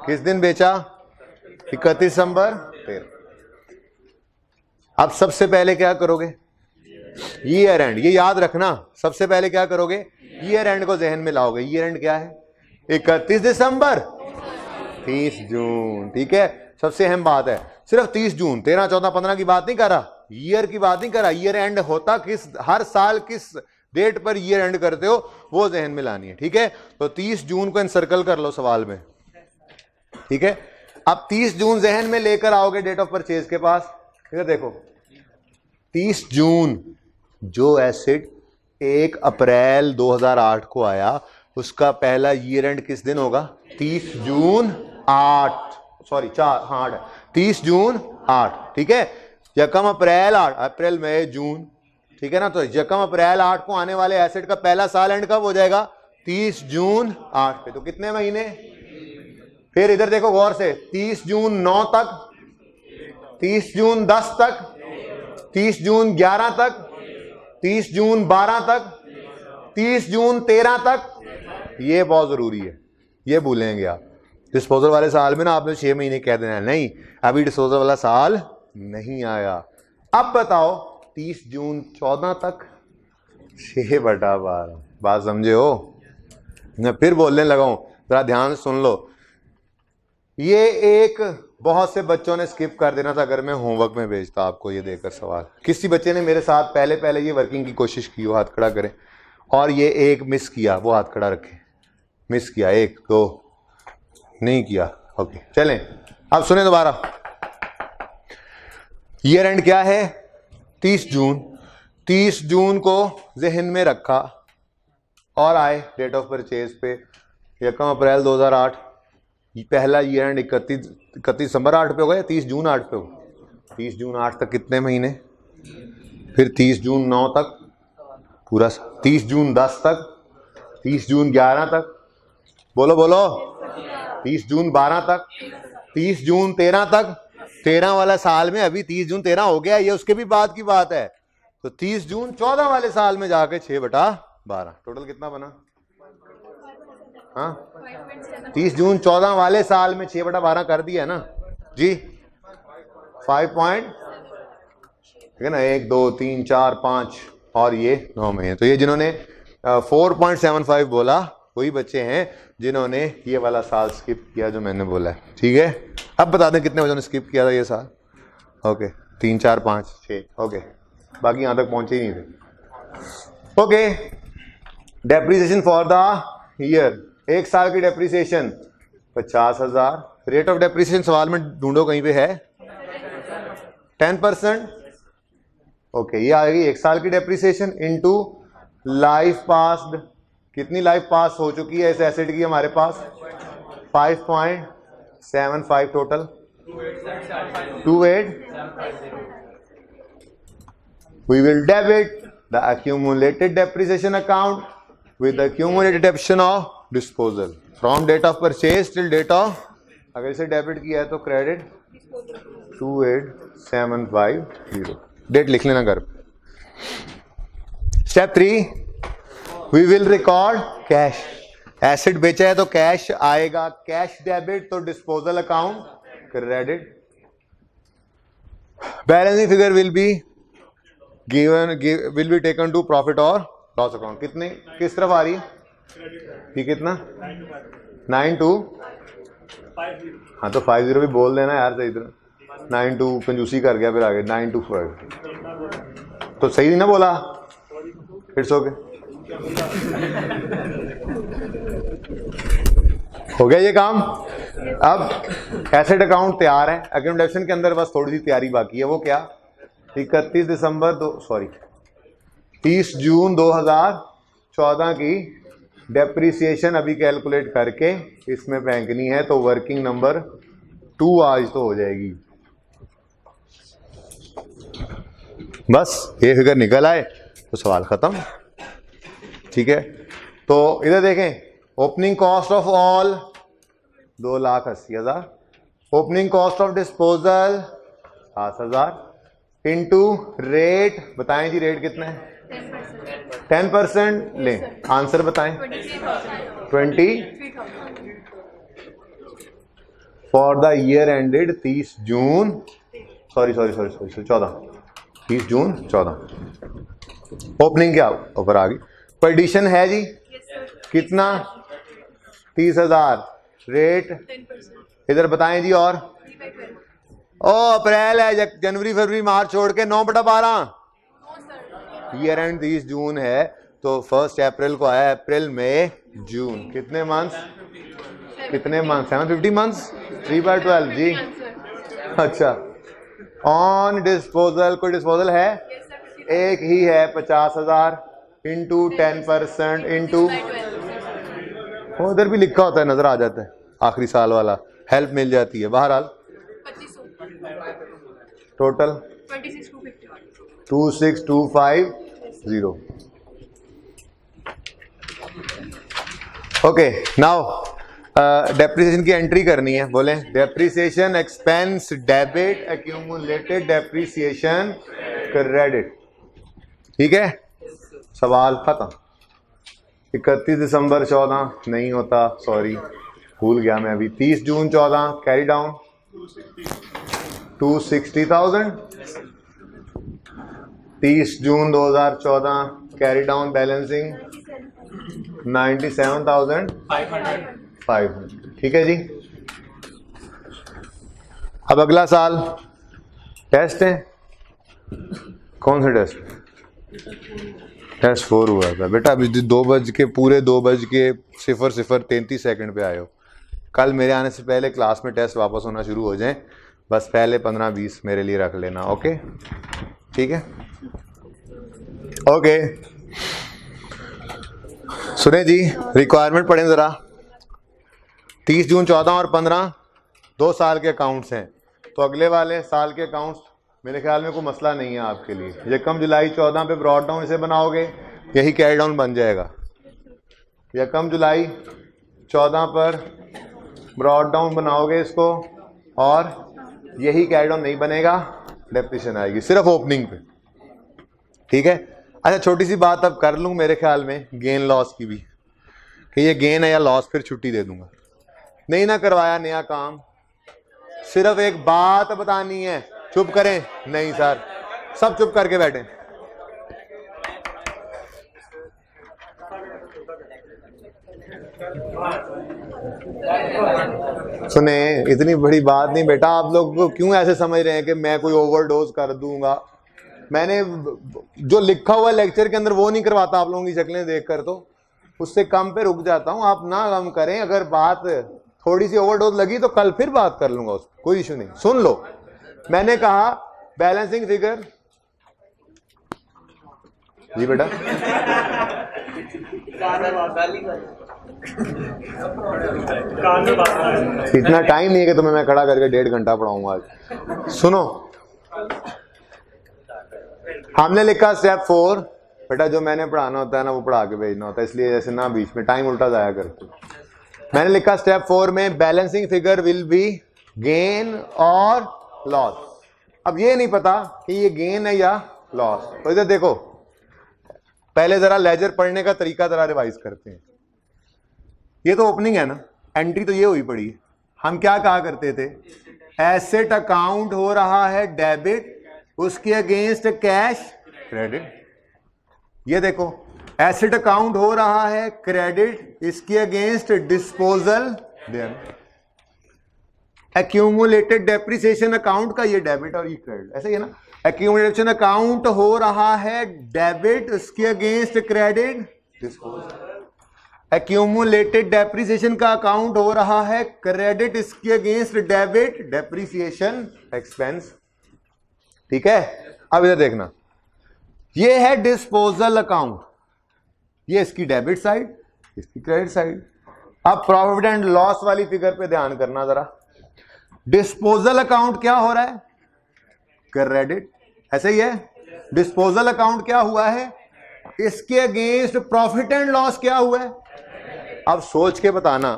किस दिन बेचा? 31 दिसंबर 13। अब सबसे पहले क्या करोगे? ईयर एंड, ये याद रखना, सबसे पहले क्या करोगे? ईयर एंड को जहन में लाओगे। ईयर एंड क्या है? 31 दिसंबर 30 जून, ठीक है। सबसे अहम बात है, सिर्फ 30 जून, 13, 14, 15 की बात नहीं कर रहा, ईयर की बात नहीं कर रहा। ईयर एंड होता किस, हर साल किस डेट पर ईयर एंड करते हो, वो जहन में लानी है, ठीक है। तो 30 जून को एनसर्कल कर लो सवाल में, ठीक है। अब 30 जून जहन में लेकर आओगे डेट ऑफ परचेज के पास। इधर देखो, 30 जून जो एसेट 1 अप्रैल 2008 को आया, उसका पहला ईयर एंड किस दिन होगा? 30 जून 8, सॉरी 4, हाँ 30 जून 8, ठीक है। यकम अप्रैल 8, अप्रैल मई जून, ठीक है ना। तो यकम अप्रैल 8 को आने वाले एसेट का पहला साल एंड कब हो जाएगा? 30 जून 8 पे। तो कितने महीने? फिर इधर देखो गौर से, 30 जून 9 तक, 30 जून 10 तक, 30 जून 11 तक, 30 जून 12 तक, 30 जून 13 तक। ये बहुत जरूरी है, ये भूलेंगे आप। डिस्पोजल वाले साल में ना आपने 6 महीने कह देना है, नहीं, अभी डिस्पोजल वाला साल नहीं आया। अब बताओ 30 जून 14 तक 6/12, बात समझे हो? मैं फिर बोलने लगा हूं, जरा ध्यान से सुन लो। ये एक बहुत से बच्चों ने स्किप कर देना था अगर मैं होमवर्क में भेजता आपको ये देकर सवाल। किसी बच्चे ने मेरे साथ पहले ये वर्किंग की कोशिश की हो, हाथ खड़ा करें। और ये एक मिस किया, वो हाथ खड़ा रखें। मिस किया, 1 2 नहीं किया, ओके। चलें अब सुने दोबारा। ईयर एंड क्या है? 30 जून को जहन में रखा और आए डेट ऑफ परचेज पे 1 अप्रैल 2008, पहला ईयर एंड 31 दिसंबर 8 पे होगा या 30 जून 8 पे होगा? 30 जून 8 तक कितने महीने, फिर 30 जून 9 तक पूरा, 30 जून 10 तक, 30 जून 11 तक, बोलो बोलो, 30 जून 12 तक, 30 जून 13 तक, 13 वाला साल में अभी 30 जून 13 हो गया, ये उसके भी बाद की बात है। तो 30 जून 14 वाले साल में जाके 6/12, टोटल कितना बना? हाँ, 30 जून 14 वाले साल में 6/12 कर दिया ना जी, 5 पॉइंट, ठीक है ना, 1 2 3 4 5 और ये 9 महीने। तो ये जिन्होंने 4.75 बोला वही बच्चे हैं जिन्होंने ये वाला साल स्किप किया जो मैंने बोला है, ठीक है। अब बता दें कितने बच्चों ने स्किप किया था ये साल? ओके, 3 4 5 6, ओके, बाकी यहाँ तक पहुंचे ही नहीं थे। Okay, depreciation for the year, एक साल की डेप्रिसिएशन 50,000। रेट ऑफ डेप्रिसिएशन सवाल में ढूंढो कहीं पे है, 10%। ओके, ये आ गई एक साल की डेप्रिसिएशन इनटू लाइफ पास्ड। कितनी लाइफ पास हो चुकी है इस एसेट की हमारे पास? 5.75 total, 28। We will debit the accumulated depreciation account with the accumulated depreciation of disposal from date of purchase till date of, अगर इसे डेबिट किया है तो क्रेडिट 28750, डेट लिख लेना घर पे। Step 3, we will record cash. Asset बेचा है तो कैश आएगा, कैश डेबिट तो disposal account credit. Balancing figure will be will be taken to profit और लॉस अकाउंट। कितने, किस तरफ आ रही है ये? कितना? 92, हाँ तो 50 भी बोल देना यार सही तरह। 92 कंजूसी कर गया फिर आगे 925, तो सही नहीं ना बोला, इट्स ओके। हो गया ये काम। अब एसेट अकाउंट तैयार है, अकाउंटेशन के अंदर बस थोड़ी सी तैयारी बाकी है। वो क्या? 30 जून 2014 की डेप्रिसिएशन अभी कैलकुलेट करके इसमें फेंकनी है, तो वर्किंग नंबर 2 आज तो हो जाएगी। बस ये फिगर निकल आए तो सवाल खत्म, ठीक है। तो इधर देखें, opening cost of all 2,80,000, opening cost of disposal 7,000 into rate, बताएं जी रेट कितना है? 10%। लें आंसर बताएं। 20 for the year ended 30 June, sorry 14, 30 June 14। Opening क्या ऊपर आ गई, एडिशन है जी कितना? 30,000, रेट इधर बताएं जी। और ओ अप्रैल है, जनवरी फरवरी मार्च छोड़ के 9/12, ईयर एंड 30 जून है तो 1 अप्रैल को आया, अप्रैल मई जून, कितने मंथ्स? कितने मंथ? 750 मंथ्स, 3/12 जी। अच्छा, ऑन डिस्पोजल, कोई डिस्पोजल है? एक ही है, 50,000 इंटू 10% इंटू, उधर भी लिखा होता है, नजर आ जाता है, आखिरी साल वाला हेल्प मिल जाती है। बहरहाल टोटल 26,250। ओके, नाउ डेप्रिसिएशन की एंट्री करनी है। बोलें depreciation expense debit, accumulated depreciation credit, ठीक है। सवाल खत्म। 31 दिसंबर 14 नहीं होता, सॉरी भूल गया मैं अभी। 30 जून 14 कैरी डाउन 260,000। 30 जून 2014 कैरी डाउन बैलेंसिंग 97,500, ठीक है जी। अब अगला साल टेस्ट है, कौन सा टेस्ट? टेस्ट 4 हुआ था बेटा, अभी 2:00 पे आए हो। कल मेरे आने से पहले क्लास में टेस्ट वापस होना शुरू हो जाएं, बस पहले 15-20 मेरे लिए रख लेना, ओके ठीक है। ओके सुने जी, रिक्वायरमेंट पढ़ें जरा। 30 जून 14 और 15 2 साल के अकाउंट्स हैं, तो अगले वाले साल के अकाउंट्स मेरे ख्याल में कोई मसला नहीं है आपके लिए। यकम जुलाई 14 पे ब्रॉड डाउन इसे बनाओगे, यही कैरी डाउन बन जाएगा। यकम जुलाई 14 पर ब्रॉड डाउन बनाओगे इसको, और यही कैरी डाउन नहीं बनेगा, डेप्रिसिएशन आएगी सिर्फ ओपनिंग पे। ठीक है। अच्छा छोटी सी बात अब कर लूँ मेरे ख्याल में गेन लॉस की भी, कि ये गेन है या लॉस, फिर छुट्टी दे दूंगा। नहीं ना करवाया नया काम, सिर्फ एक बात बतानी है। चुप करें? नहीं सर, सब चुप करके बैठे। सुने, इतनी बड़ी बात नहीं बेटा, आप लोग क्यों ऐसे समझ रहे हैं कि मैं कोई ओवरडोज कर दूंगा। मैंने जो लिखा हुआ लेक्चर के अंदर वो नहीं करवाता आप लोगों की शक्लें देखकर, तो उससे कम पे रुक जाता हूं। आप ना कम करें, अगर बात थोड़ी सी ओवरडोज लगी तो कल फिर बात कर लूंगा, उस कोई इशू नहीं। सुन लो, मैंने कहा बैलेंसिंग फिगर जी बेटा, इतना टाइम नहीं है कि तुम्हें मैं खड़ा करके 1.5 घंटा पढ़ाऊंगा आज। सुनो, हमने लिखा स्टेप 4। बेटा जो मैंने पढ़ाना होता है ना वो पढ़ा के भेजना होता है, इसलिए जैसे ना बीच में टाइम उल्टा जाया करते। मैंने लिखा स्टेप 4 में balancing figure will be gain और लॉस। अब ये नहीं पता कि ये गेन है या लॉस, तो इधर देखो, पहले जरा लेजर पढ़ने का तरीका जरा रिवाइज करते हैं। ये तो ओपनिंग है ना, एंट्री तो ये हुई पड़ी है। हम क्या कहा करते थे, एसेट अकाउंट हो रहा है डेबिट, उसके अगेंस्ट कैश क्रेडिट। ये देखो, एसेट अकाउंट हो रहा है क्रेडिट, इसके against disposal then. Accumulated depreciation account का ये डेबिट और ये क्रेडिट, ऐसे ही है ना। एक्यूमुलेशन अकाउंट हो रहा है डेबिट, उसके against credit disposal. Accumulated depreciation का अकाउंट हो रहा है क्रेडिट, इसके अगेंस्ट डेबिट डेप्रिसिएशन एक्सपेंस। ठीक है। अब इधर देखना, ये है डिस्पोजल अकाउंट, ये इसकी डेबिट साइड, इसकी क्रेडिट साइड। अब प्रॉफिट एंड लॉस वाली फिगर पे ध्यान करना जरा। डिस्पोजल अकाउंट क्या हो रहा है, क्रेडिट, ऐसे ही है। डिस्पोजल अकाउंट क्या हुआ है, इसके अगेंस्ट प्रॉफिट एंड लॉस क्या हुआ है। अब सोच के बताना,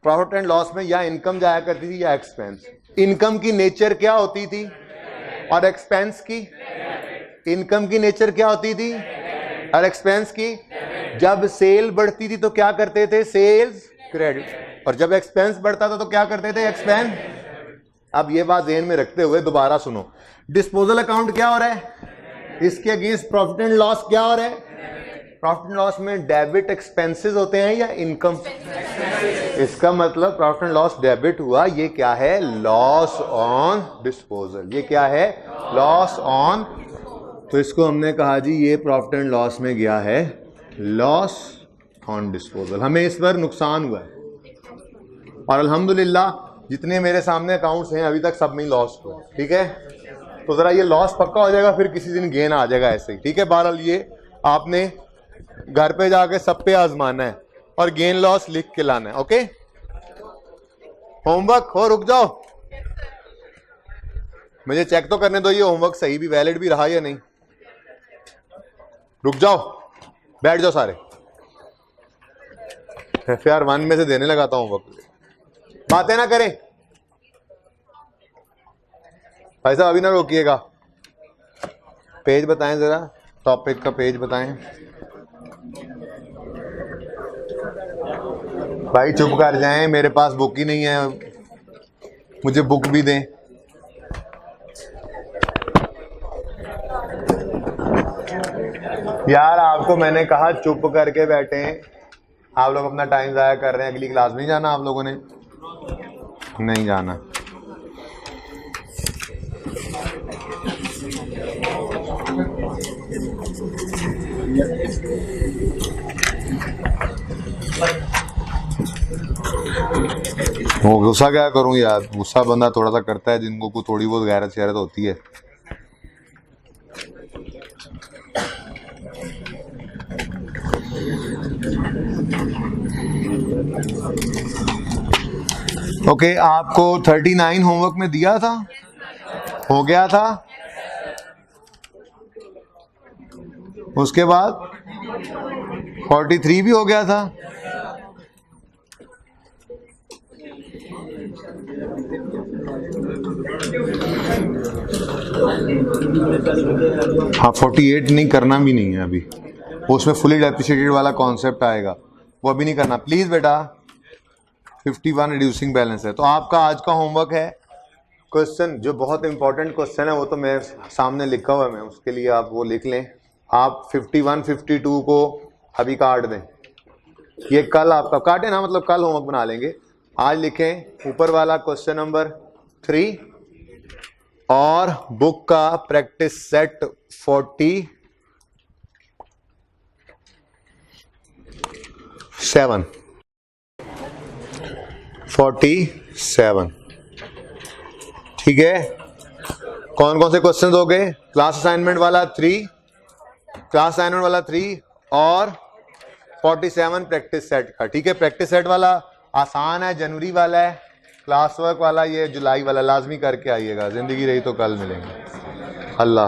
प्रॉफिट एंड लॉस में या इनकम जाया करती थी या एक्सपेंस। इनकम की नेचर क्या होती थी, और एक्सपेंस की, इनकम की नेचर क्या होती थी और एक्सपेंस की। जब सेल बढ़ती थी तो क्या करते थे, सेल्स क्रेडिट, और जब एक्सपेंस बढ़ता था तो क्या करते थे, एक्सपेंस। अब ये बात ध्यान में रखते हुए दोबारा सुनो, डिस्पोजल अकाउंट क्या हो रहा है, इसके अगेंस्ट प्रॉफिट एंड लॉस क्या हो रहा है। प्रॉफिट एंड लॉस में डेबिट एक्सपेंसेस होते हैं या इनकम, इसका मतलब प्रॉफिट एंड लॉस डेबिट हुआ, ये क्या है, लॉस ऑन डिस्पोजल। ये क्या है, लॉस ऑन। तो इसको हमने कहा जी ये प्रॉफिट एंड लॉस में गया है, लॉस ऑन डिस्पोजल। हमें इस पर नुकसान हुआ है, और अल्हम्दुलिल्लाह जितने मेरे सामने अकाउंट्स हैं अभी तक सब में लॉस हुआ। ठीक है, तो जरा ये लॉस पक्का हो जाएगा, फिर किसी दिन गेन आ जाएगा ऐसे ही। ठीक है, बहरहाल ये आपने घर पे जाके सब पे आजमाना है और गेन लॉस लिख के लाना है। ओके, होमवर्क हो, रुक जाओ, मुझे चेक तो करने दो ये होमवर्क सही भी वैलिड भी रहा या नहीं। रुक जाओ, बैठ जाओ सारे। FR 1 में से देने लगाता हूँ होमवर्क, बातें ना करें भाई साहब, अभी ना रोकिएगा। पेज बताएं जरा, टॉपिक का पेज बताएं भाई। चुप कर जाएं, मेरे पास बुक ही नहीं है, मुझे बुक भी दें। यार आपको मैंने कहा चुप करके बैठे, आप लोग अपना टाइम ज़ाया कर रहे हैं। अगली क्लास नहीं जाना आप लोगों ने, नहीं जाना। वो गुस्सा क्या करूं यार, गुस्सा बंदा थोड़ा सा करता है जिनको को थोड़ी बहुत गैरत शैरत होती है। ओके, आपको 39 होमवर्क में दिया था, हो गया था। उसके बाद 43 भी हो गया था। हाँ, 48 नहीं करना भी नहीं है अभी, उसमें फुली डेप्रिशिएटेड वाला कॉन्सेप्ट आएगा, वो अभी नहीं करना प्लीज बेटा। 51 रिड्यूसिंग बैलेंस है। तो आपका आज का होमवर्क है क्वेश्चन, जो बहुत इंपॉर्टेंट क्वेश्चन है वो तो मैं सामने लिखा हुआ है, मैं उसके लिए आप वो लिख लें। आप 51 52 को अभी काट दें, ये कल आपका काटे ना, मतलब कल होमवर्क बना लेंगे। आज लिखें ऊपर वाला क्वेश्चन नंबर 3 और बुक का प्रैक्टिस सेट 47 ठीक है। कौन कौन से क्वेश्चन हो गए? क्लास असाइनमेंट वाला 3 और 47 प्रैक्टिस सेट का। ठीक है, प्रैक्टिस सेट वाला आसान है, जनवरी वाला है। क्लास वर्क वाला ये जुलाई वाला, लाजमी करके आइएगा। जिंदगी रही तो कल मिलेंगे। अल्लाह।